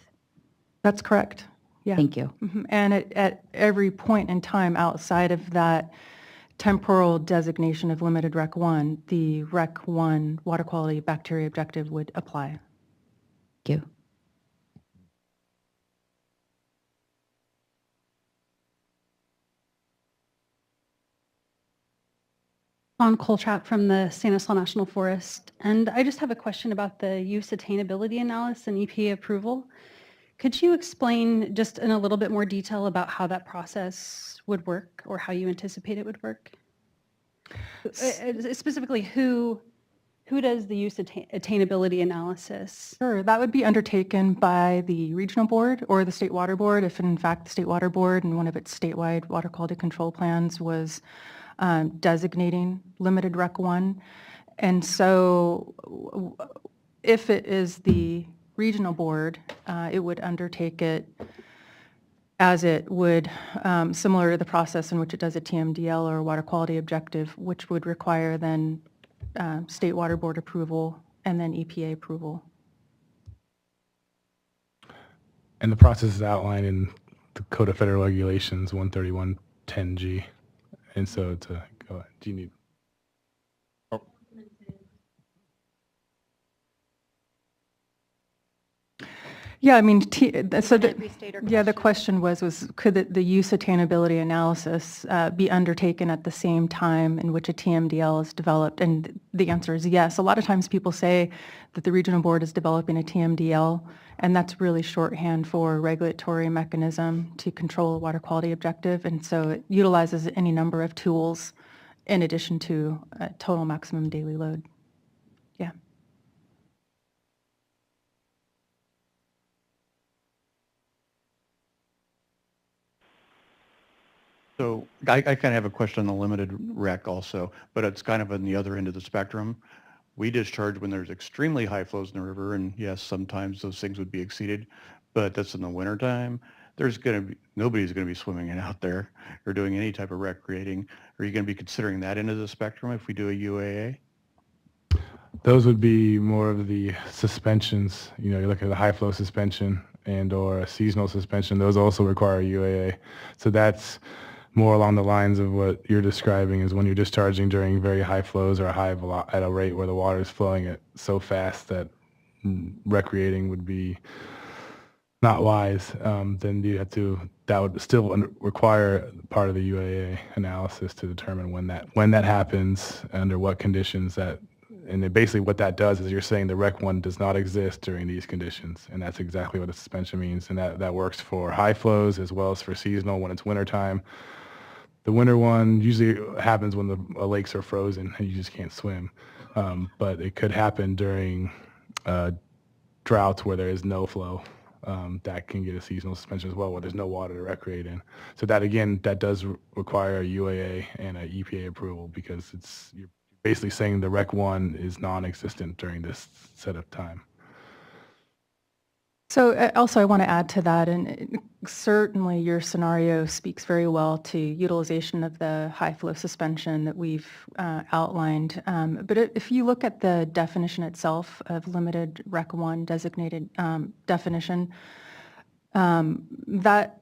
That's correct. Yeah. Thank you. Mhm. And at every point in time outside of that temporal designation of limited Rec 1, the Rec 1 water quality bacteria objective would apply. Thank you. On Coltrap from the Stanislaus National Forest, and I just have a question about the use attainability analysis and EPA approval. Could you explain just in a little bit more detail about how that process would work or how you anticipate it would work? Specifically, who does the use attainability analysis? Sure, that would be undertaken by the regional board or the state water board if in fact the state water board and one of its statewide water quality control plans was designating limited Rec 1. And so if it is the regional board, it would undertake it as it would, similar to the process in which it does a TMDL or a water quality objective, which would require then state water board approval and then EPA approval. And the process is outlined in the Code of Federal Regulations 13110G. And so to go ahead, do you need? Oh. Yeah, I mean, so the question was could the use attainability analysis be undertaken at the same time in which a TMDL is developed? And the answer is yes. A lot of times people say that the regional board is developing a TMDL, and that's really shorthand for a regulatory mechanism to control a water quality objective. And so it utilizes any number of tools in addition to a total maximum daily load. Yeah. So I kind of have a question on the limited rec also, but it's kind of on the other end of the spectrum. We discharge when there's extremely high flows in the river, and yes, sometimes those things would be exceeded, but that's in the wintertime. Nobody's going to be swimming out there or doing any type of recreating. Are you going to be considering that end of the spectrum if we do a UAA? Those would be more of the suspensions. You know, you look at the high flow suspension and or a seasonal suspension. Those also require UAA. So that's more along the lines of what you're describing is when you're discharging during very high flows or at a rate where the water is flowing at so fast that recreating would be not wise, then that would still require part of the UAA analysis to determine when that happens, under what conditions and basically what that does is you're saying the Rec 1 does not exist during these conditions, and that's exactly what a suspension means, and that works for high flows as well as for seasonal when it's wintertime. The winter one usually happens when the lakes are frozen and you just can't swim, but it could happen during droughts where there is no flow. That can get a seasonal suspension as well, where there's no water to recreate in. So that does require a UAA and an EPA approval because you're basically saying the Rec 1 is non-existent during this set of time. So also I want to add to that, and certainly your scenario speaks very well to utilization of the high flow suspension that we've outlined. But if you look at the definition itself of limited Rec 1 designated definition, that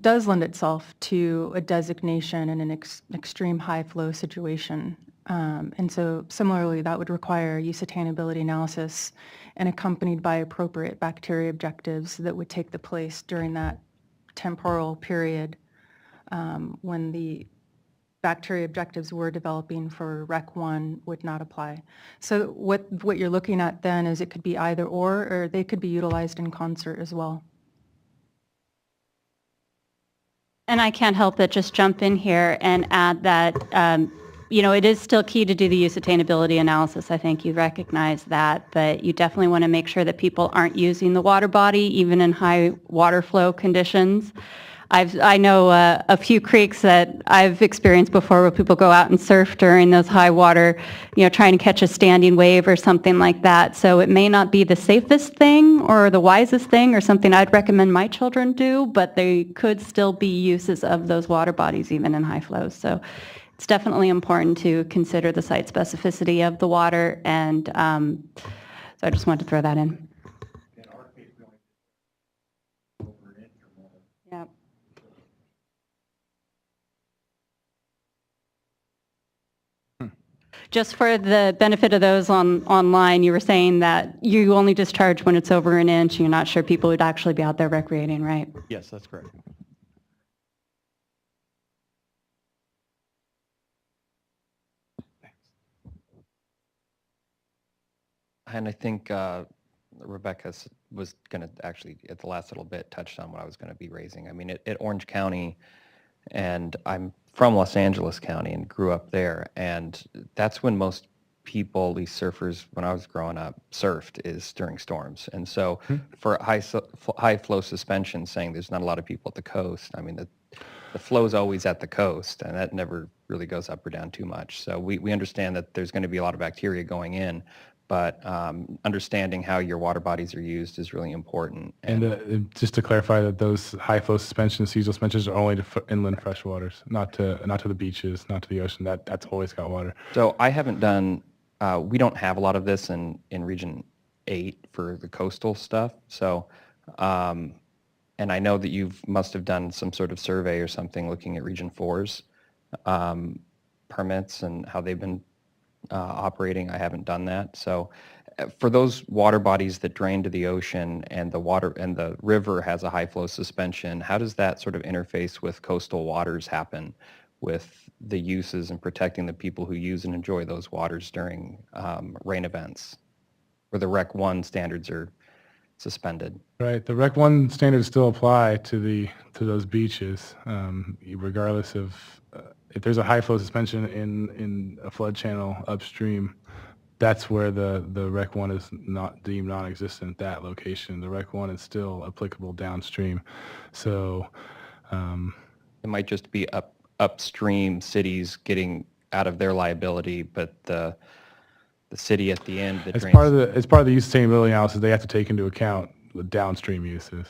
does lend itself to a designation in an extreme high flow situation. And so similarly, that would require a use attainability analysis and accompanied by appropriate bacteria objectives that would take the place during that temporal period when the bacteria objectives we're developing for Rec 1 would not apply. So what you're looking at then is it could be either or they could be utilized in concert as well. And I can't help but just jump in here and add that, it is still key to do the use attainability analysis. I think you recognize that, but you definitely want to make sure that people aren't using the water body, even in high water flow conditions. I know a few creeks that I've experienced before where people go out and surf during those high water, trying to catch a standing wave or something like that. So it may not be the safest thing or the wisest thing or something I'd recommend my children do, but they could still be uses of those water bodies even in high flows. So it's definitely important to consider the site specificity of the water, and so I just wanted to throw that in. Yeah. Just for the benefit of those online, you were saying that you only discharge when it's over an inch. You're not sure people would actually be out there recreating, right? Yes, that's correct. And I think Rebecca was going to actually, at the last little bit, touched on what I was going to be raising. I mean, at Orange County, and I'm from Los Angeles County and grew up there, and that's when most people, at least surfers, when I was growing up, surfed is during storms. And so for high flow suspension, saying there's not a lot of people at the coast, I mean, the flow is always at the coast, and that never really goes up or down too much. So we understand that there's going to be a lot of bacteria going in, but understanding how your water bodies are used is really important. And just to clarify that those high flow suspensions, seasonal suspensions are only to inland freshwaters, not to the beaches, not to the ocean. That's always got water. So I haven't done, we don't have a lot of this in Region 8 for the coastal stuff. So, and I know that you must have done some sort of survey or something looking at Region 4's permits and how they've been operating. I haven't done that. So for those water bodies that drain to the ocean and the river has a high flow suspension, how does that sort of interface with coastal waters happen with the uses and protecting the people who use and enjoy those waters during rain events where the Rec 1 standards are suspended? Right. The Rec 1 standards still apply to those beaches, regardless of if there's a high flow suspension in a flood channel upstream. That's where the Rec 1 is not deemed non-existent, that location. The Rec 1 is still applicable downstream. So it might just be upstream cities getting out of their liability, but the city at the end that as drains. part of the use sustainability analysis, they have to take into account the downstream uses.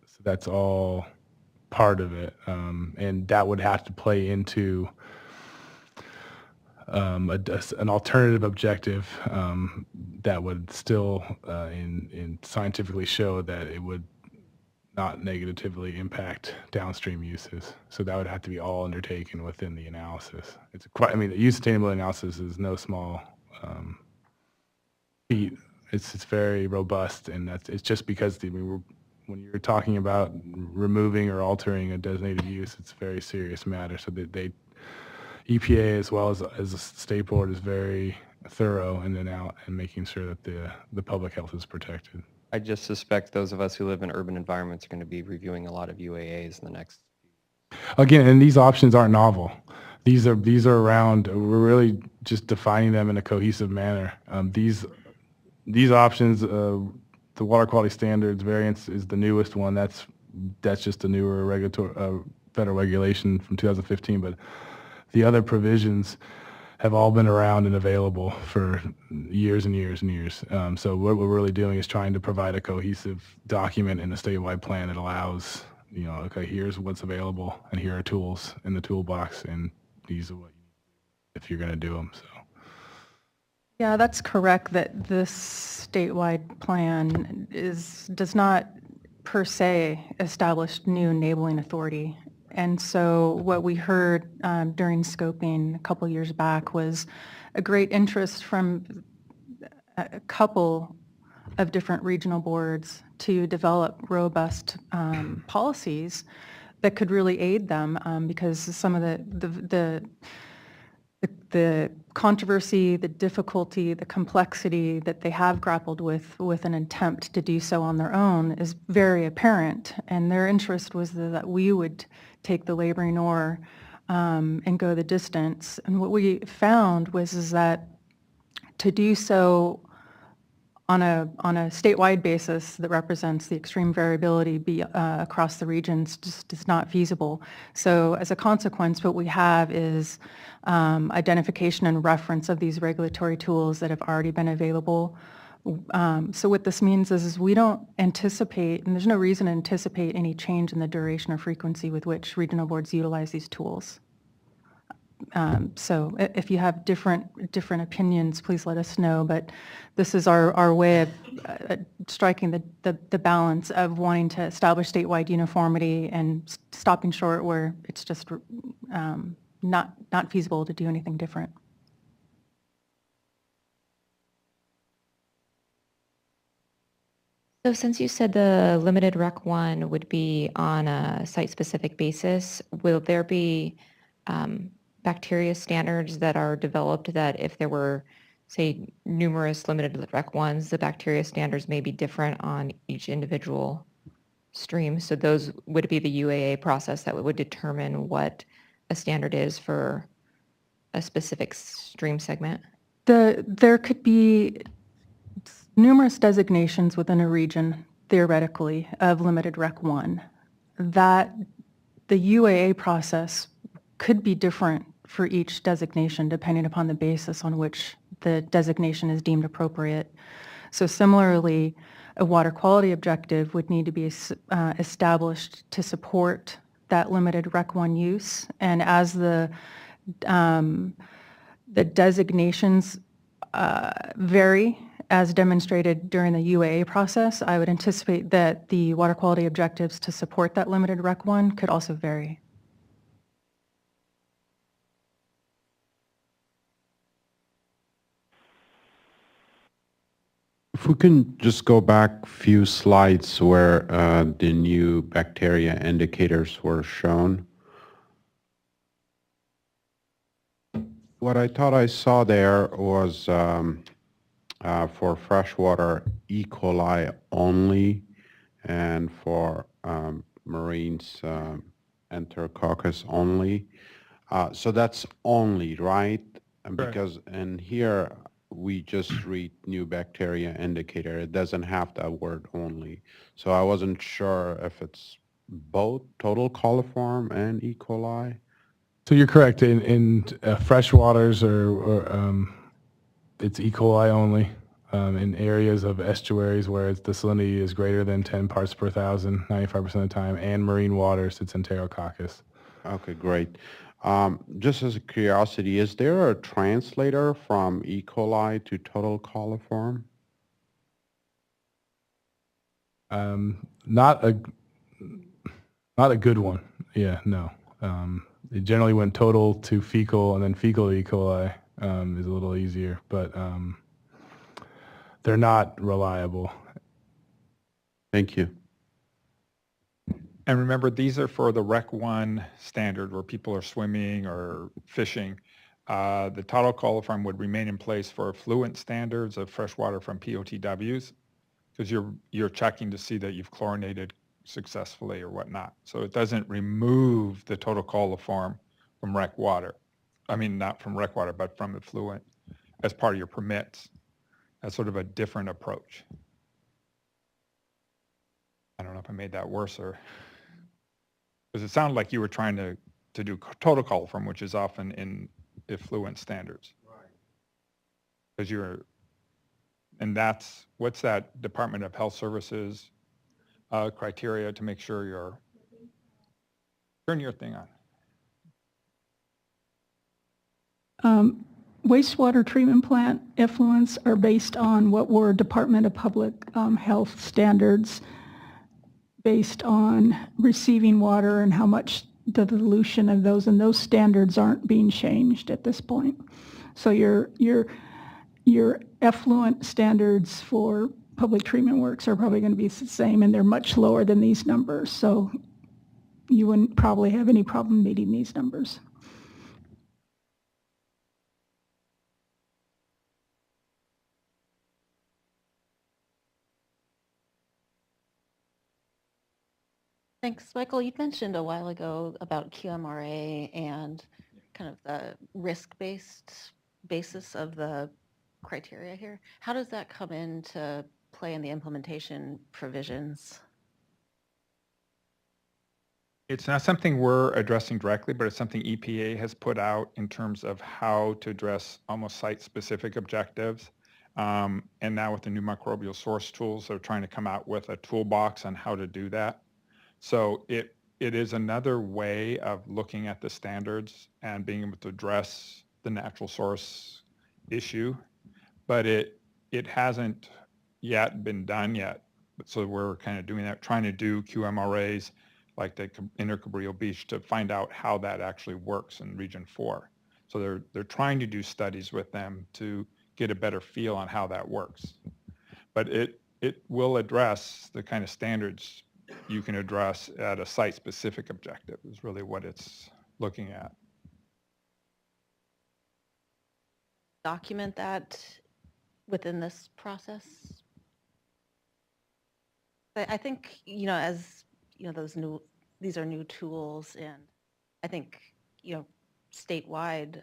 So that's all part of it, and that would have to play into an alternative objective that would still in scientifically show that it would not negatively impact downstream uses. So that would have to be all undertaken within the analysis. The use sustainability analysis is no small feat. It's very robust, and it's just because when you're talking about removing or altering a designated use, it's a very serious matter. So EPA as well as the state board is very thorough in and out and making sure that the public health is protected. I just suspect those of us who live in urban environments are going to be reviewing a lot of UAAs in the next. Again, and these options aren't novel. These are around. We're really just defining them in a cohesive manner. These options, the water quality standards variance is the newest one. That's just a newer federal regulation from 2015. But the other provisions have all been around and available for years and years and years. So what we're really doing is trying to provide a cohesive document in a statewide plan that allows, okay, here's what's available, and here are tools in the toolbox, and these are what you need if you're going to do them. So. Yeah, that's correct that this statewide plan does not per se establish new enabling authority. And so what we heard during scoping a couple years back was a great interest from a couple of different regional boards to develop robust policies that could really aid them because some of the controversy, the difficulty, the complexity that they have grappled with an attempt to do so on their own is very apparent. And their interest was that we would take the laboring oar and go the distance. And what we found is that to do so on a statewide basis that represents the extreme variability across the regions just is not feasible. So as a consequence, what we have is identification and reference of these regulatory tools that have already been available. So what this means is we don't anticipate, and there's no reason to anticipate any change in the duration or frequency with which regional boards utilize these tools. So if you have different opinions, please let us know. But this is our way of striking the balance of wanting to establish statewide uniformity and stopping short where it's just not feasible to do anything different. So since you said the limited Rec 1 would be on a site-specific basis, will there be bacteria standards that are developed that if there were, say, numerous limited Rec 1s, the bacteria standards may be different on each individual stream? So those would be the UAA process that would determine what a standard is for a specific stream segment? There could be numerous designations within a region, theoretically, of limited Rec 1. That the UAA process could be different for each designation depending upon the basis on which the designation is deemed appropriate. So similarly, a water quality objective would need to be established to support that limited Rec 1 use. And as the designations vary, as demonstrated during the UAA process, I would anticipate that the water quality objectives to support that limited Rec 1 could also vary. If we can just go back a few slides where the new bacteria indicators were shown. What I thought I saw there was for freshwater E. coli only, and for marines Enterococcus only. So that's only, right? And because in here we just read new bacteria indicator. It doesn't have that word only. So I wasn't sure if it's both total coliform and E. coli. So you're correct. In freshwaters or it's E. coli only. In areas of estuaries where the salinity is greater than 10 parts per thousand, 95% of the time, and marine waters, it's Enterococcus. Okay, great. Just as a curiosity, is there a translator from E. coli to total coliform? Not a good one. Yeah, no. It generally went total to fecal, and then fecal to E. coli is a little easier, but they're not reliable. Thank you. And remember, these are for the Rec 1 standard where people are swimming or fishing. The total coliform would remain in place for effluent standards of freshwater from POTWs because you're checking to see that you've chlorinated successfully or whatnot. So it doesn't remove the total coliform from rec water. I mean, not from rec water, but from effluent as part of your permits. That's sort of a different approach. I don't know if I made that worse or... Because it sounded like you were trying to do total coliform, which is often in effluent standards. Right. Because what's that Department of Health Services criteria to make sure you're, turn your thing on. Wastewater treatment plant effluents are based on what were Department of Public Health standards based on receiving water and how much the dilution of those, and those standards aren't being changed at this point. So your effluent standards for public treatment works are probably going to be the same, and they're much lower than these numbers. So you wouldn't probably have any problem meeting these numbers. Thanks, Michael. You mentioned a while ago about QMRA and kind of the risk-based basis of the criteria here. How does that come into play in the implementation provisions? It's not something we're addressing directly, but it's something EPA has put out in terms of how to address almost site-specific objectives. And now with the new microbial source tools, they're trying to come out with a toolbox on how to do that. So it is another way of looking at the standards and being able to address the natural source issue, but it hasn't yet been done yet. So we're kind of doing that, trying to do QMRAs like the Intercabrillo Beach to find out how that actually works in Region 4. So they're trying to do studies with them to get a better feel on how that works. But it will address the kind of standards you can address at a site-specific objective is really what it's looking at. Document that within this process? I think, as these are new tools, and I think, statewide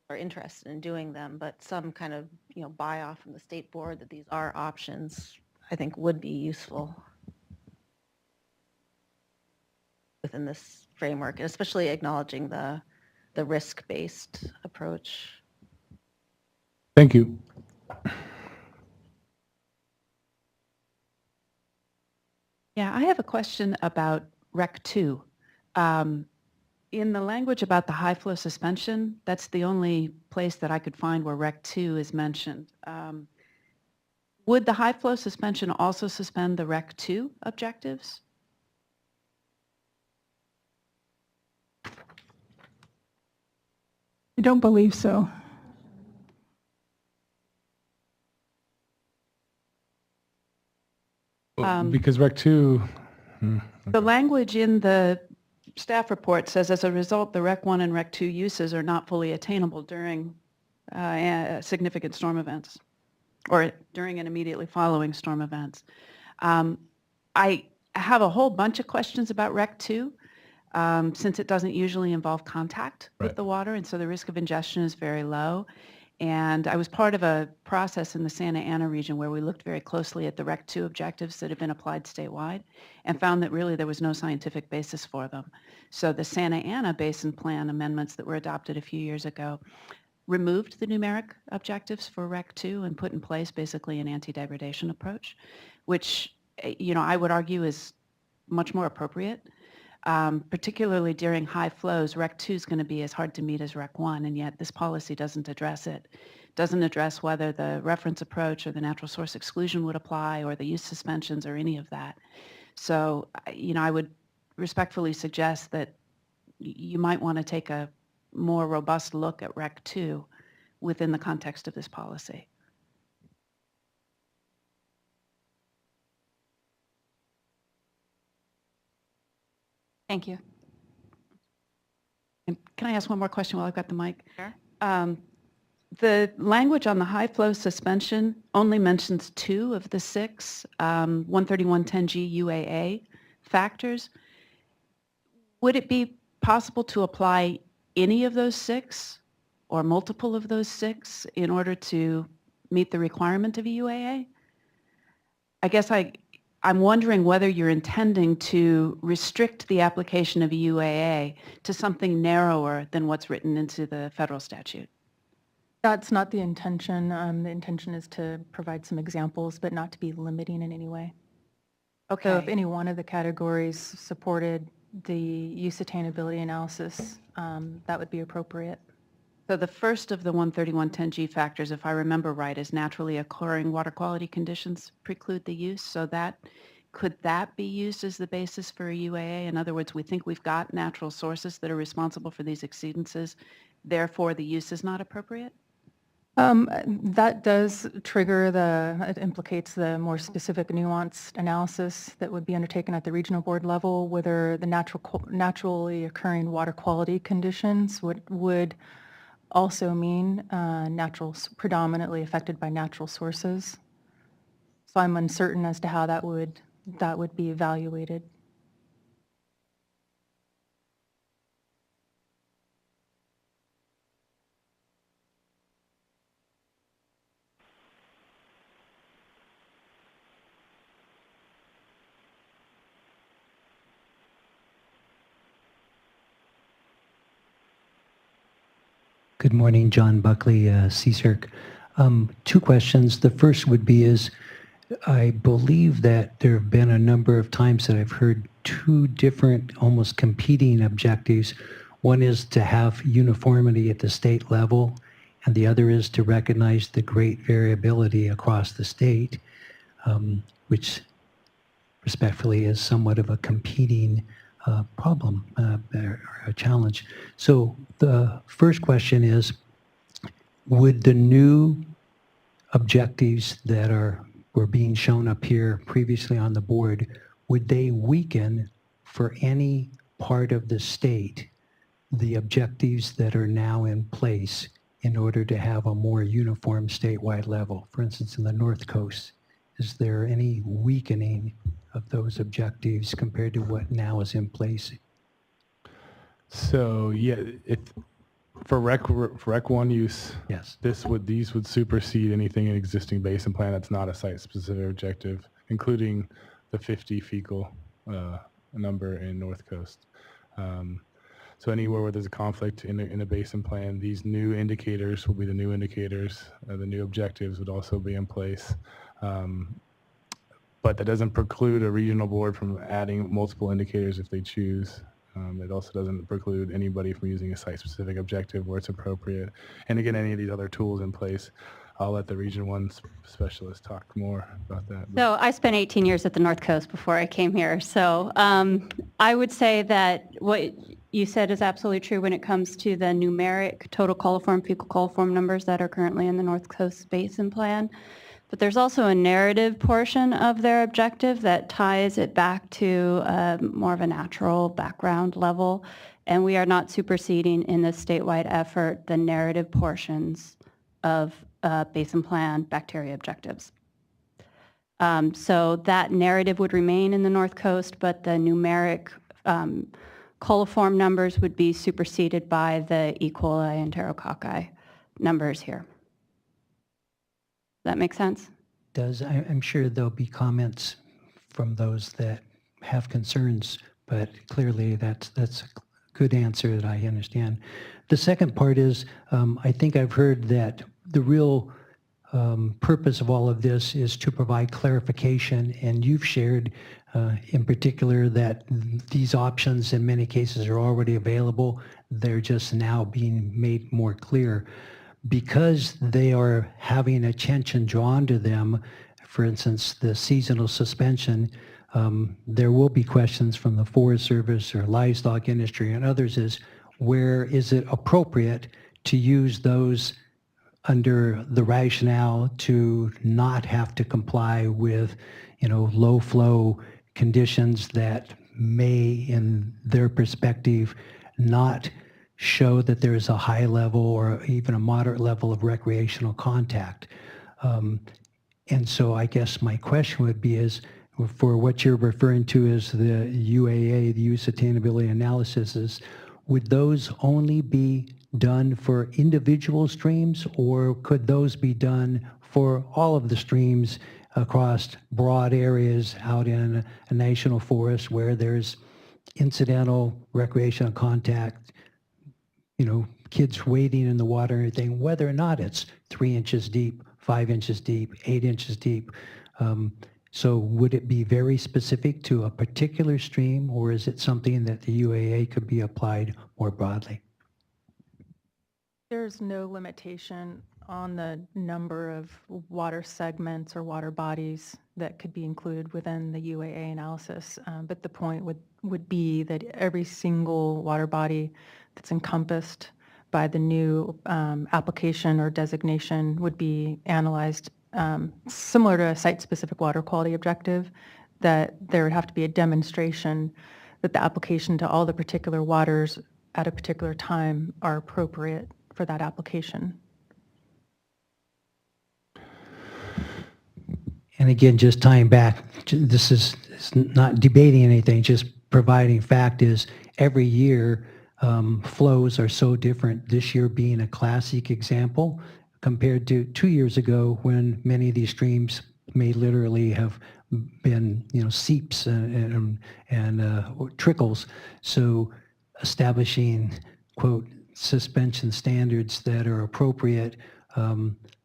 are interested in doing them, but some kind of, buy-off from the state board that these are options, I think would be useful within this framework, and especially acknowledging the risk-based approach. Thank you. Yeah, I have a question about Rec 2. In the language about the high flow suspension, that's the only place that I could find where Rec 2 is mentioned. Would the high flow suspension also suspend the Rec 2 objectives? I don't believe so. Because Rec 2, The language in the staff report says, as a result, the Rec 1 and Rec 2 uses are not fully attainable during significant storm events or during and immediately following storm events. I have a whole bunch of questions about Rec 2 since it doesn't usually involve contact with the water, and so the risk of ingestion is very low. And I was part of a process in the Santa Ana region where we looked very closely at the Rec 2 objectives that have been applied statewide and found that really there was no scientific basis for them. So the Santa Ana Basin Plan amendments that were adopted a few years ago removed the numeric objectives for Rec 2 and put in place basically an anti-degradation approach, which, I would argue is much more appropriate. Particularly during high flows, Rec 2 is going to be as hard to meet as Rec 1, and yet this policy doesn't address it. Doesn't address whether the reference approach or the natural source exclusion would apply or the use suspensions or any of that. So, I would respectfully suggest that you might want to take a more robust look at Rec 2 within the context of this policy. Thank you. And can I ask one more question while I've got the mic? Sure. The language on the high flow suspension only mentions 2 of the 6 13110G UAA factors. Would it be possible to apply any of those 6 or multiple of those 6 in order to meet the requirement of a UAA? I guess I'm wondering whether you're intending to restrict the application of a UAA to something narrower than what's written into the federal statute. That's not the intention. The intention is to provide some examples, but not to be limiting in any way. Okay. So if any one of the categories supported the use attainability analysis, that would be appropriate. So the first of the 13110G factors, if I remember right, is naturally occurring water quality conditions preclude the use. So that could that be used as the basis for a UAA? In other words, we think we've got natural sources that are responsible for these exceedances, therefore the use is not appropriate? That does trigger it implicates the more specific nuanced analysis that would be undertaken at the regional board level, whether the naturally occurring water quality conditions would also mean predominantly affected by natural sources. So I'm uncertain as to how that would be evaluated. Good morning, John Buckley, SWRCB. Two questions. The first would be I believe that there have been a number of times that I've heard two different, almost competing objectives. One is to have uniformity at the state level, and the other is to recognize the great variability across the state, which respectfully is somewhat of a competing problem or a challenge. So the first question is, would the new objectives that were being shown up here previously on the board, would they weaken for any part of the state the objectives that are now in place in order to have a more uniform statewide level? For instance, in the North Coast, is there any weakening of those objectives compared to what now is in place? So yeah, for Rec 1 use, Yes. these would supersede anything in existing basin plan that's not a site-specific objective, including the 50 fecal number in North Coast. So anywhere where there's a conflict in a basin plan, these new indicators will be the new indicators. The new objectives would also be in place. But that doesn't preclude a regional board from adding multiple indicators if they choose. It also doesn't preclude anybody from using a site-specific objective where it's appropriate. And again, any of these other tools in place, I'll let the Region 1 specialist talk more about that. So I spent 18 years at the North Coast before I came here. So I would say that what you said is absolutely true when it comes to the numeric total coliform, fecal coliform numbers that are currently in the North Coast Basin Plan. But there's also a narrative portion of their objective that ties it back to more of a natural background level. And we are not superseding in this statewide effort the narrative portions of Basin Plan bacteria objectives. So that narrative would remain in the North Coast, but the numeric coliform numbers would be superseded by the E. coli and enterococci numbers here. That make sense? I'm sure there'll be comments from those that have concerns, but clearly that's a good answer that I understand. The second part is, I think I've heard that the real purpose of all of this is to provide clarification, and you've shared in particular that these options in many cases are already available. They're just now being made more clear. Because they are having attention drawn to them, for instance, the seasonal suspension, there will be questions from the Forest Service or livestock industry and others is, where is it appropriate to use those under the rationale to not have to comply with, low flow conditions that may, in their perspective, not show that there's a high level or even a moderate level of recreational contact. And so I guess my question would be for what you're referring to as the UAA, the use attainability analysis, would those only be done for individual streams, or could those be done for all of the streams across broad areas out in a national forest where there's incidental recreational contact, kids wading in the water and everything, whether or not it's 3 inches deep, 5 inches deep, 8 inches deep. So would it be very specific to a particular stream, or is it something that the UAA could be applied more broadly? There's no limitation on the number of water segments or water bodies that could be included within the UAA analysis, but the point would be that every single water body that's encompassed by the new application or designation would be analyzed similar to a site-specific water quality objective, that there would have to be a demonstration that the application to all the particular waters at a particular time are appropriate for that application. And again, just tying back, this is not debating anything, just providing fact is every year flows are so different, this year being a classic example compared to 2 years ago when many of these streams may literally have been, seeps and trickles. So establishing, quote, suspension standards that are appropriate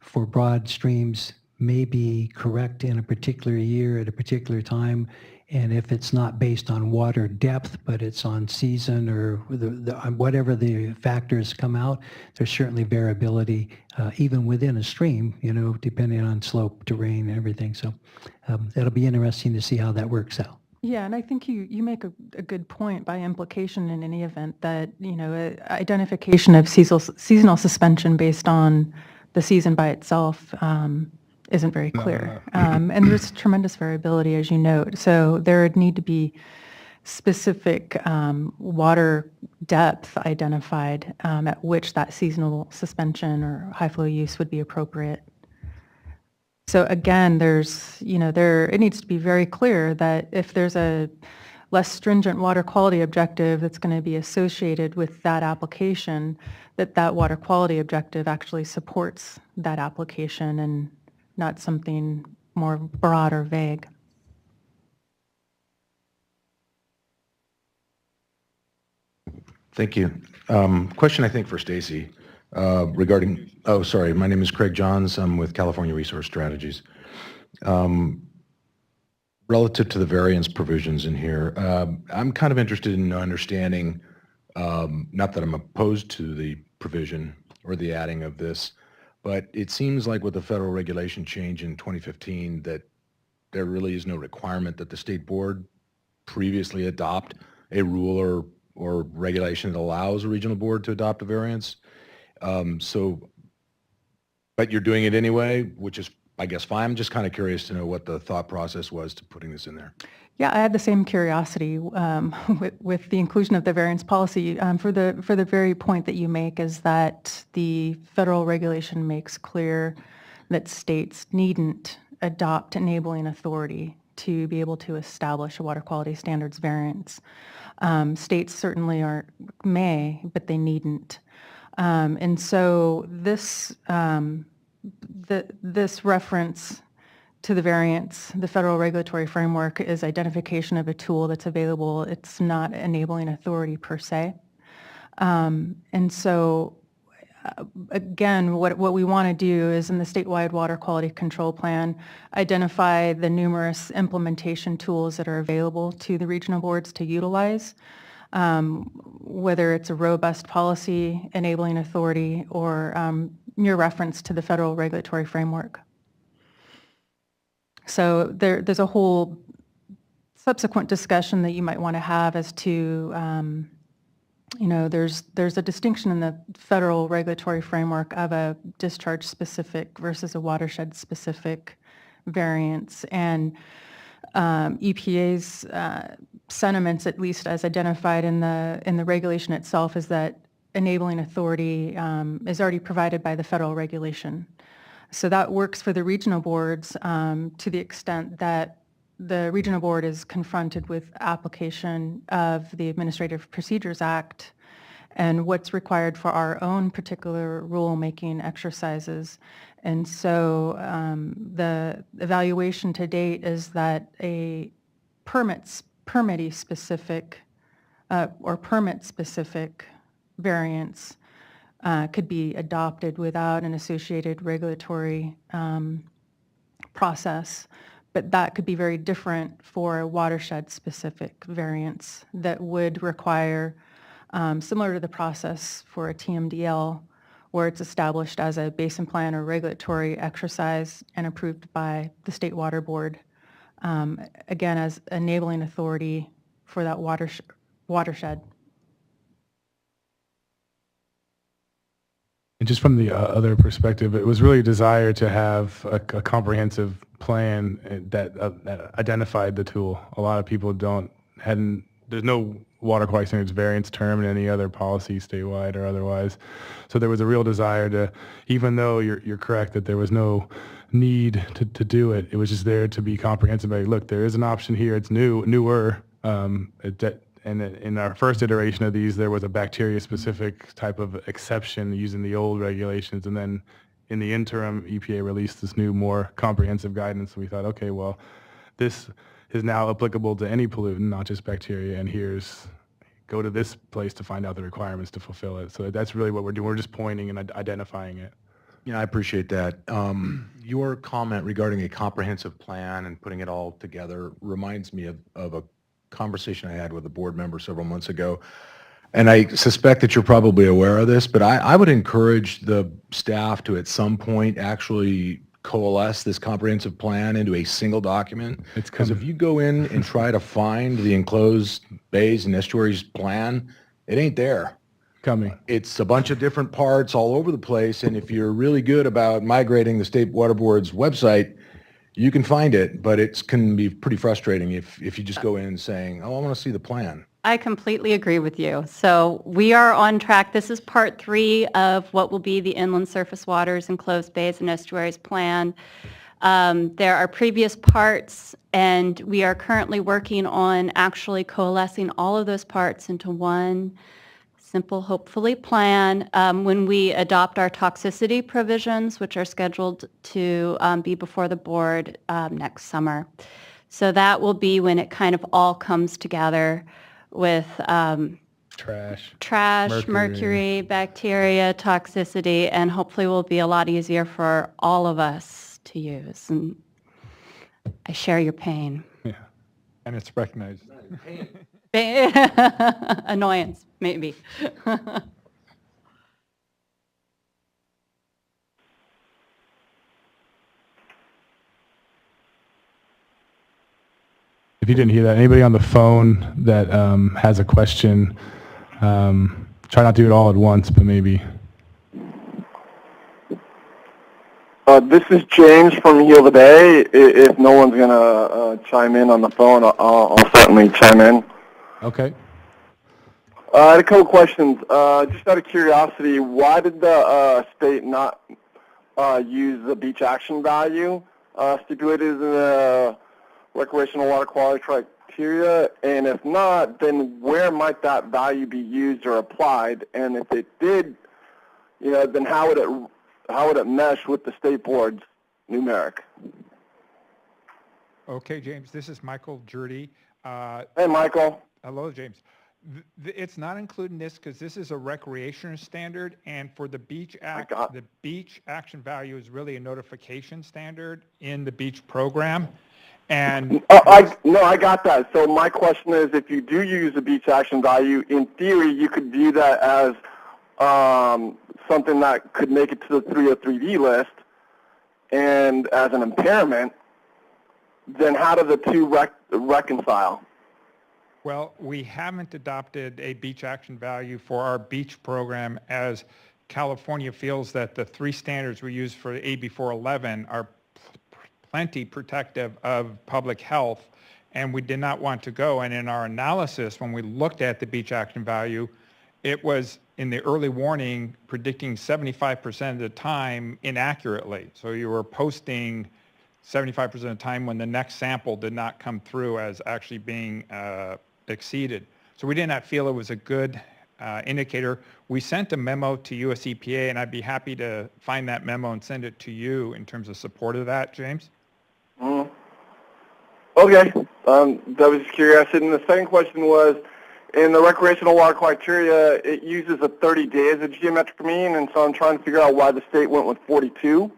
for broad streams may be correct in a particular year at a particular time. And if it's not based on water depth, but it's on season or whatever the factors come out, there's certainly variability even within a stream, depending on slope, terrain, and everything. So it'll be interesting to see how that works out. Yeah, and I think you make a good point by implication in any event that, identification of seasonal suspension based on the season by itself isn't very clear. And there's tremendous variability, as you note. So there would need to be specific water depth identified at which that seasonal suspension or high flow use would be appropriate. So again, it needs to be very clear that if there's a less stringent water quality objective that's going to be associated with that application, that water quality objective actually supports that application and not something more broad or vague. Thank you. Question, I think, for Stacy regarding, my name is Craig Johns. I'm with California Resource Strategies. Relative to the variance provisions in here, I'm kind of interested in understanding, not that I'm opposed to the provision or the adding of this, but it seems like with the federal regulation change in 2015 that there really is no requirement that the state board previously adopt a rule or regulation that allows a regional board to adopt a variance. But you're doing it anyway, which is, I guess, fine. I'm just kind of curious to know what the thought process was to putting this in there. Yeah, I had the same curiosity with the inclusion of the variance policy for the very point that you make, is that the federal regulation makes clear that states needn't adopt enabling authority to be able to establish a water quality standards variance. States certainly may, but they needn't. And so this reference to the variance, the federal regulatory framework, is identification of a tool that's available. It's not enabling authority per se. And so again, what we want to do is in the statewide water quality control plan, identify the numerous implementation tools that are available to the regional boards to utilize, whether it's a robust policy enabling authority or mere reference to the federal regulatory framework. So there's a whole subsequent discussion that you might want to have as to, there's a distinction in the federal regulatory framework of a discharge-specific versus a watershed-specific variance. And EPA's sentiments, at least as identified in the regulation itself, is that enabling authority is already provided by the federal regulation. So that works for the regional boards to the extent that the regional board is confronted with application of the Administrative Procedures Act and what's required for our own particular rulemaking exercises. And so the evaluation to date is that a permit-specific variance could be adopted without an associated regulatory process, but that could be very different for a watershed-specific variance that would require, similar to the process for a TMDL, where it's established as a basin plan or regulatory exercise and approved by the State Water Board, again, as enabling authority for that watershed. And just from the other perspective, it was really a desire to have a comprehensive plan that identified the tool. A lot of people there's no water quality standards variance term in any other policy statewide or otherwise. So there was a real desire to, even though you're correct that there was no need to do it, it was just there to be comprehensive. Like, look, there is an option here. It's newer. And in our first iteration of these, there was a bacteria-specific type of exception using the old regulations. And then in the interim, EPA released this new, more comprehensive guidance. And we thought, okay, well, this is now applicable to any pollutant, not just bacteria. And go to this place to find out the requirements to fulfill it. So that's really what we're doing. We're just pointing and identifying it. Yeah, I appreciate that. Your comment regarding a comprehensive plan and putting it all together reminds me of a conversation I had with a board member several months ago. And I suspect that you're probably aware of this, but I would encourage the staff to at some point actually coalesce this comprehensive plan into a single document. Because if you go in and try to find the enclosed bays and estuaries plan, it ain't there. It's a bunch of different parts all over the place, and if you're really good about migrating the State Water Board's website, you can find it, but it can be pretty frustrating if you just go in saying, oh, I want to see the plan. I completely agree with you. So we are on track. This is part 3 of what will be the inland surface waters, enclosed bays, and estuaries plan. There are previous parts, and we are currently working on actually coalescing all of those parts into one simple, hopefully, plan when we adopt our toxicity provisions, which are scheduled to be before the board next summer. So that will be when it kind of all comes together with trash, mercury, bacteria, toxicity, and hopefully will be a lot easier for all of us to use. And I share your pain. Yeah, and it's recognized. Annoyance, maybe. If you didn't hear that, anybody on the phone that has a question, try not to do it all at once, but maybe. This is James from Heal the Bay. If no one's going to chime in on the phone, I'll certainly chime in. Okay. I had a couple questions. Just out of curiosity, why did the state not use the beach action value stipulated in the recreational water quality criteria? And if not, then where might that value be used or applied? And if it did, then how would it mesh with the state board's numeric? Okay, James, this is Michael Jurdy. Hey, Michael. Hello, James. It's not included in this because this is a recreation standard, and for the beach the beach action value is really a notification standard in the beach program. And I got that. So my question is, if you do use a beach action value, in theory, you could view that as something that could make it to the 303D list, and as an impairment, then how do the two reconcile? Well, we haven't adopted a beach action value for our beach program, as California feels that the 3 standards we use for AB 411 are plenty protective of public health, and we did not want to go. And in our analysis, when we looked at the beach action value, it was in the early warning predicting 75% of the time inaccurately. So you were posting 75% of the time when the next sample did not come through as actually being exceeded. So we did not feel it was a good indicator. We sent a memo to US EPA, and I'd be happy to find that memo and send it to you in terms of support of that, James. Okay, that was curiosity. And the second question was, in the recreational water criteria, it uses a 30 days as a geometric mean, and so I'm trying to figure out why the state went with 42.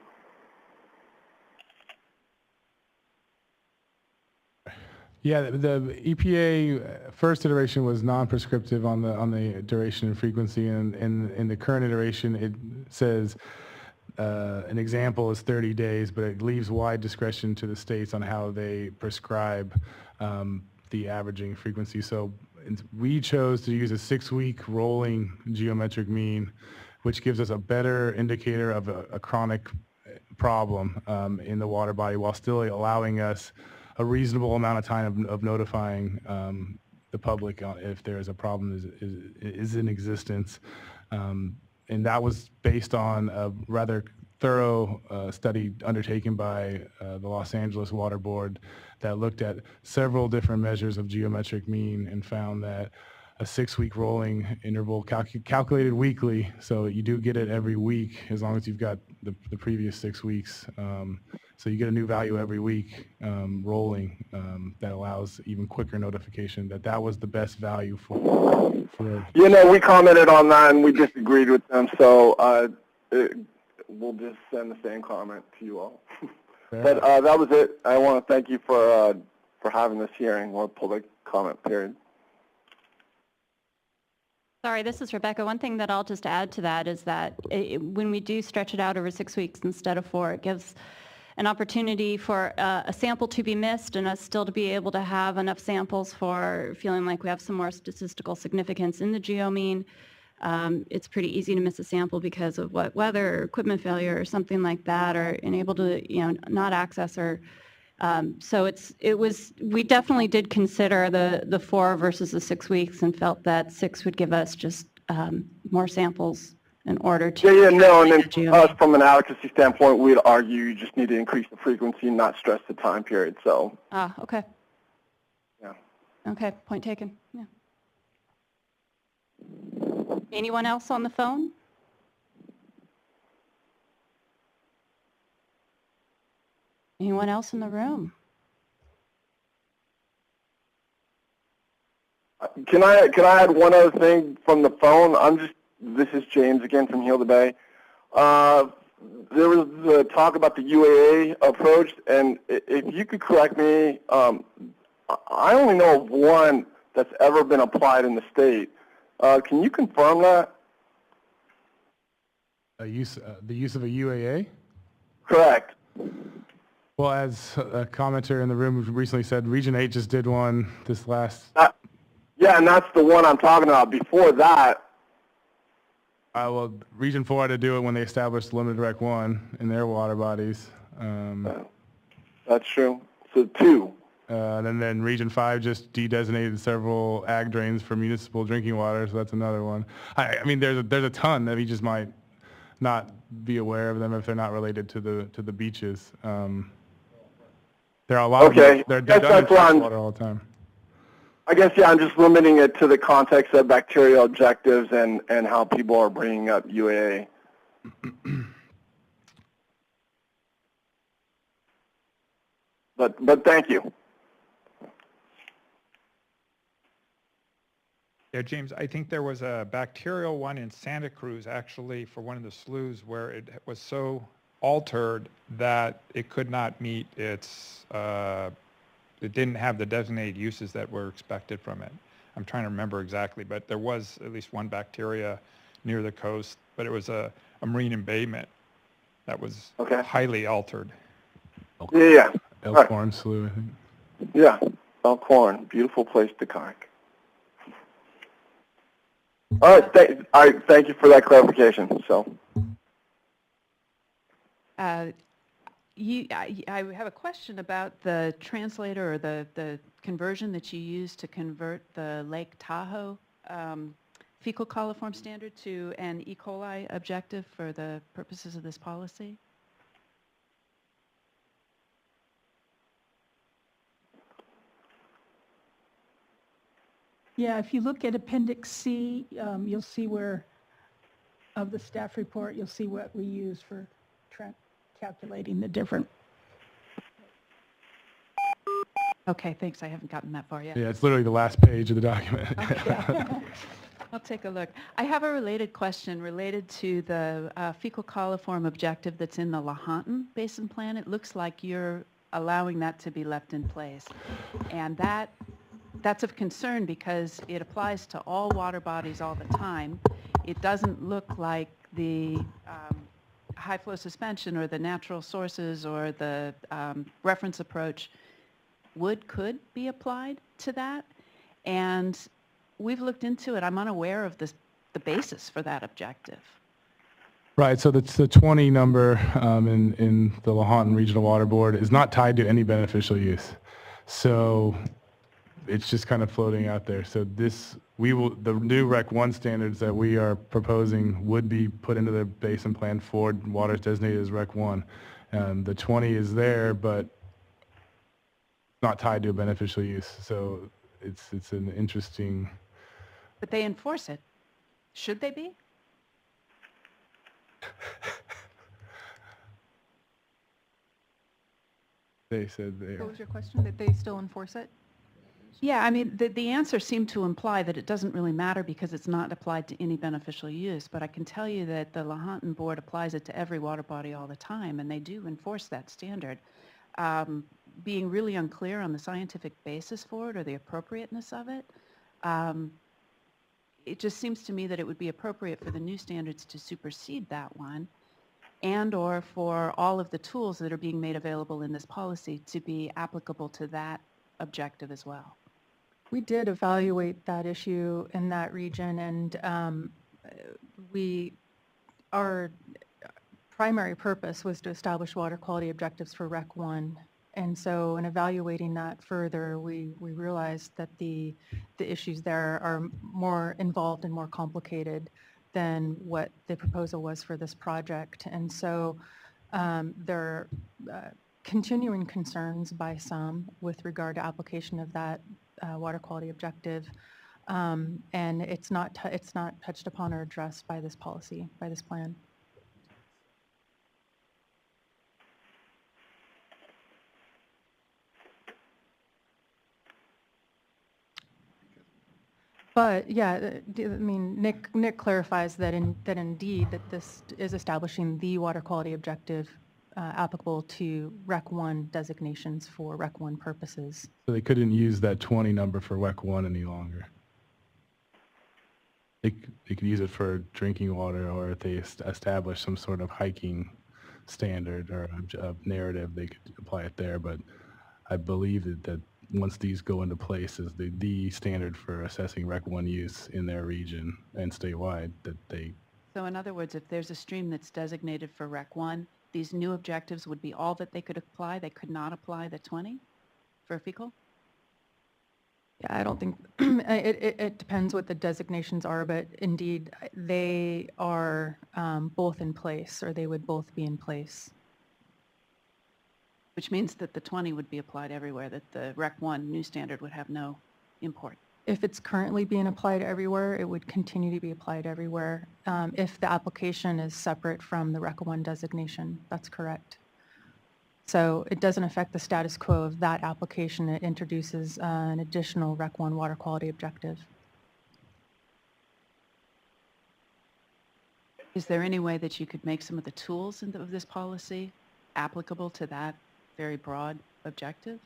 Yeah, the EPA first iteration was non-prescriptive on the duration and frequency, and in the current iteration, it says an example is 30 days, but it leaves wide discretion to the states on how they prescribe the averaging frequency. So we chose to use a 6-week rolling geometric mean, which gives us a better indicator of a chronic problem in the water body while still allowing us a reasonable amount of time of notifying the public if there is a problem is in existence. And that was based on a rather thorough study undertaken by the Los Angeles Water Board that looked at several different measures of geometric mean and found that a 6-week rolling interval calculated weekly, so you do get it every week as long as you've got the previous 6 weeks. So you get a new value every week rolling that allows even quicker notification that was the best value for. You know, we commented on that and we disagreed with them, so we'll just send the same comment to you all. But that was it. I want to thank you for having this hearing or public comment period. Sorry, this is Rebecca. One thing that I'll just add to that is that when we do stretch it out over 6 weeks instead of 4, it gives an opportunity for a sample to be missed and us still to be able to have enough samples for feeling like we have some more statistical significance in the geomean. It's pretty easy to miss a sample because of what weather or equipment failure or something like that, or unable to not access or so we definitely did consider the 4 versus the 6 weeks and felt that 6 would give us just more samples in order to. Yeah, no, and then us from an adequacy standpoint, we'd argue you just need to increase the frequency and not stress the time period, so. Okay. Yeah. Okay, point taken, yeah. Anyone else on the phone? Anyone else in the room? Can I add one other thing from the phone? This is James again from Heal the Bay. There was the talk about the UAA approach, and if you could correct me, I only know of one that's ever been applied in the state. Can you confirm that? The use of a UAA? Correct. Well, as a commenter in the room recently said, Region 8 just did one this last. Yeah, and that's the one I'm talking about. Before that. Well, Region 4 had to do it when they established Limited Rec 1 in their water bodies. That's true. So 2. And then Region 5 just de-designated several ag drains for municipal drinking water, so that's another one. I mean, there's a ton that we just might not be aware of them if they're not related to the beaches. There are a lot of them. They're done in freshwater all the time. I guess, yeah, I'm just limiting it to the context of bacterial objectives and how people are bringing up UAA. But thank you. Yeah, James, I think there was a bacterial one in Santa Cruz, actually, for one of the sloughs where it was so altered that it could not meet its, it didn't have the designated uses that were expected from it. I'm trying to remember exactly, but there was at least one bacteria near the coast, but it was a marine embayment that was highly altered. Yeah. Elkhorn Slough, I think. Yeah, Elkhorn, beautiful place to kayak. All right, thank you for that clarification. So. I have a question about the translator or the conversion that you used to convert the Lake Tahoe fecal coliform standard to an E. coli objective for the purposes of this policy. Yeah, if you look at Appendix C, you'll see where, of the staff report, you'll see what we use for calculating the different. Okay, thanks. I haven't gotten that far yet. Yeah, it's literally the last page of the document. Okay. I'll take a look. I have a related question related to the fecal coliform objective that's in the Lahontan Basin Plan. It looks like you're allowing that to be left in place. And that's of concern because it applies to all water bodies all the time. It doesn't look like the high flow suspension or the natural sources or the reference approach could be applied to that. And we've looked into it. I'm unaware of the basis for that objective. Right, so the 20 number in the Lahontan Regional Water Board is not tied to any beneficial use. So it's just kind of floating out there. So the new Rec 1 standards that we are proposing would be put into the basin plan for waters designated as Rec 1. The 20 is there, but not tied to a beneficial use. So it's an interesting. But they enforce it. Should they be? They said they What are. was your question? That they still enforce it? Yeah, I mean, the answer seemed to imply that it doesn't really matter because it's not applied to any beneficial use, but I can tell you that the Lahontan Board applies it to every water body all the time, and they do enforce that standard. Being really unclear on the scientific basis for it or the appropriateness of it, it just seems to me that it would be appropriate for the new standards to supersede that one and or for all of the tools that are being made available in this policy to be applicable to that objective as well. We did evaluate that issue in that region, and our primary purpose was to establish water quality objectives for Rec 1. And so in evaluating that further, we realized that the issues there are more involved and more complicated than what the proposal was for this project. And so there are continuing concerns by some with regard to application of that water quality objective, and it's not touched upon or addressed by this policy, by this plan. But yeah, I mean, Nick clarifies that indeed that this is establishing the water quality objective applicable to Rec 1 designations for Rec 1 purposes. So they couldn't use that 20 number for Rec 1 any longer. They could use it for drinking water, or if they establish some sort of hiking standard or narrative, they could apply it there. But I believe that once these go into place as the standard for assessing Rec 1 use in their region and statewide, that they. So in other words, if there's a stream that's designated for Rec 1, these new objectives would be all that they could apply? They could not apply the 20 for fecal? Yeah, I don't think, it depends what the designations are, but indeed, they are both in place, or they would both be in place. Which means that the 20 would be applied everywhere, that the Rec 1 new standard would have no import. If it's currently being applied everywhere, it would continue to be applied everywhere. If the application is separate from the Rec 1 designation, that's correct. So it doesn't affect the status quo of that application. It introduces an additional Rec 1 water quality objective. Is there any way that you could make some of the tools of this policy applicable to that very broad objective?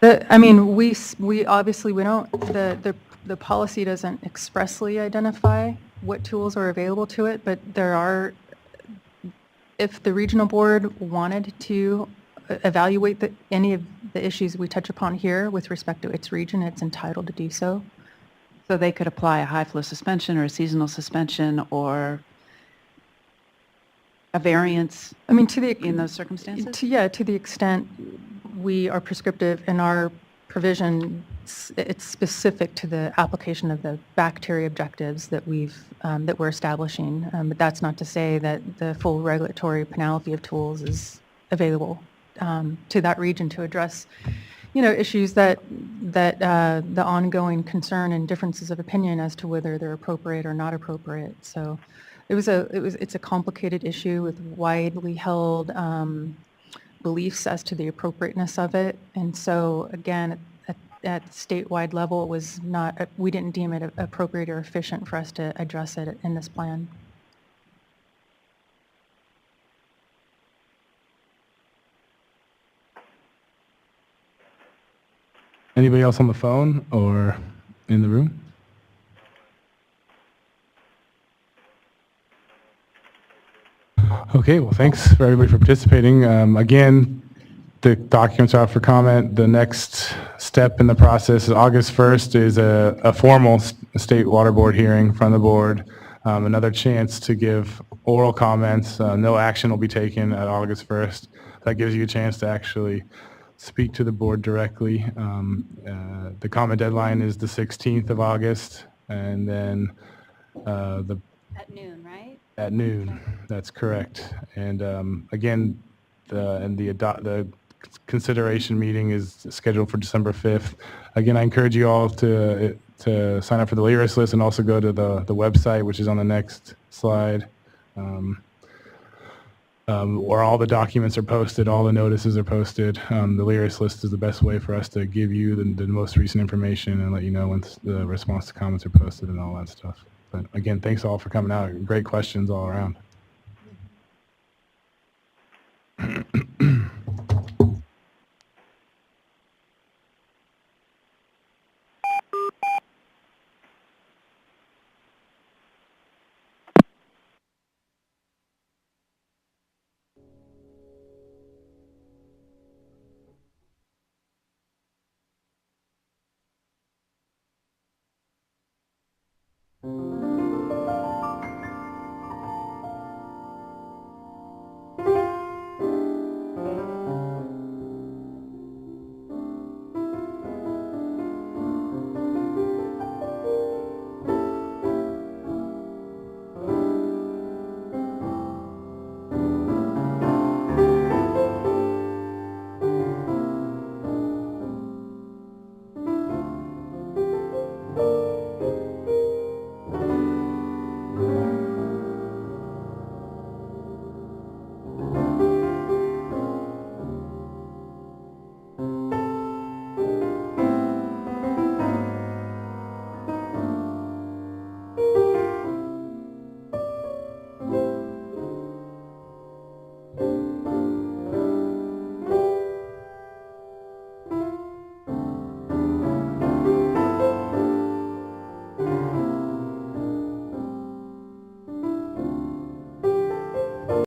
I mean, we obviously, we don't, the policy doesn't expressly identify what tools are available to it, but there are, if the regional board wanted to evaluate any of the issues we touch upon here with respect to its region, it's entitled to do so. So they could apply a high flow suspension or a seasonal suspension or a variance, I mean, in those circumstances? To the extent we are prescriptive in our provision, it's specific to the application of the bacteria objectives that that we're establishing. But that's not to say that the full regulatory panoply of tools is available to that region to address, issues that the ongoing concern and differences of opinion as to whether they're appropriate or not appropriate. So it's a complicated issue with widely held beliefs as to the appropriateness of it. And so again, at the statewide level, it was not, we didn't deem it appropriate or efficient for us to address it in this plan. Anybody else on the phone or in the room? Okay, well, thanks for everybody for participating. Again, the documents are out for comment. The next step in the process is August 1st is a formal state water board hearing from the board. Another chance to give oral comments. No action will be taken at August 1st. That gives you a chance to actually speak to the board directly. The comment deadline is the 16th of August, and then At noon, right? at noon. That's correct. And again, the consideration meeting is scheduled for December 5th. Again, I encourage you all to sign up for the LYRIS list and also go to the website, which is on the next slide, where all the documents are posted, all the notices are posted. The LYRIS list is the best way for us to give you the most recent information and let you know when the response to comments are posted and all that stuff. But again, thanks all for coming out. Great questions all around.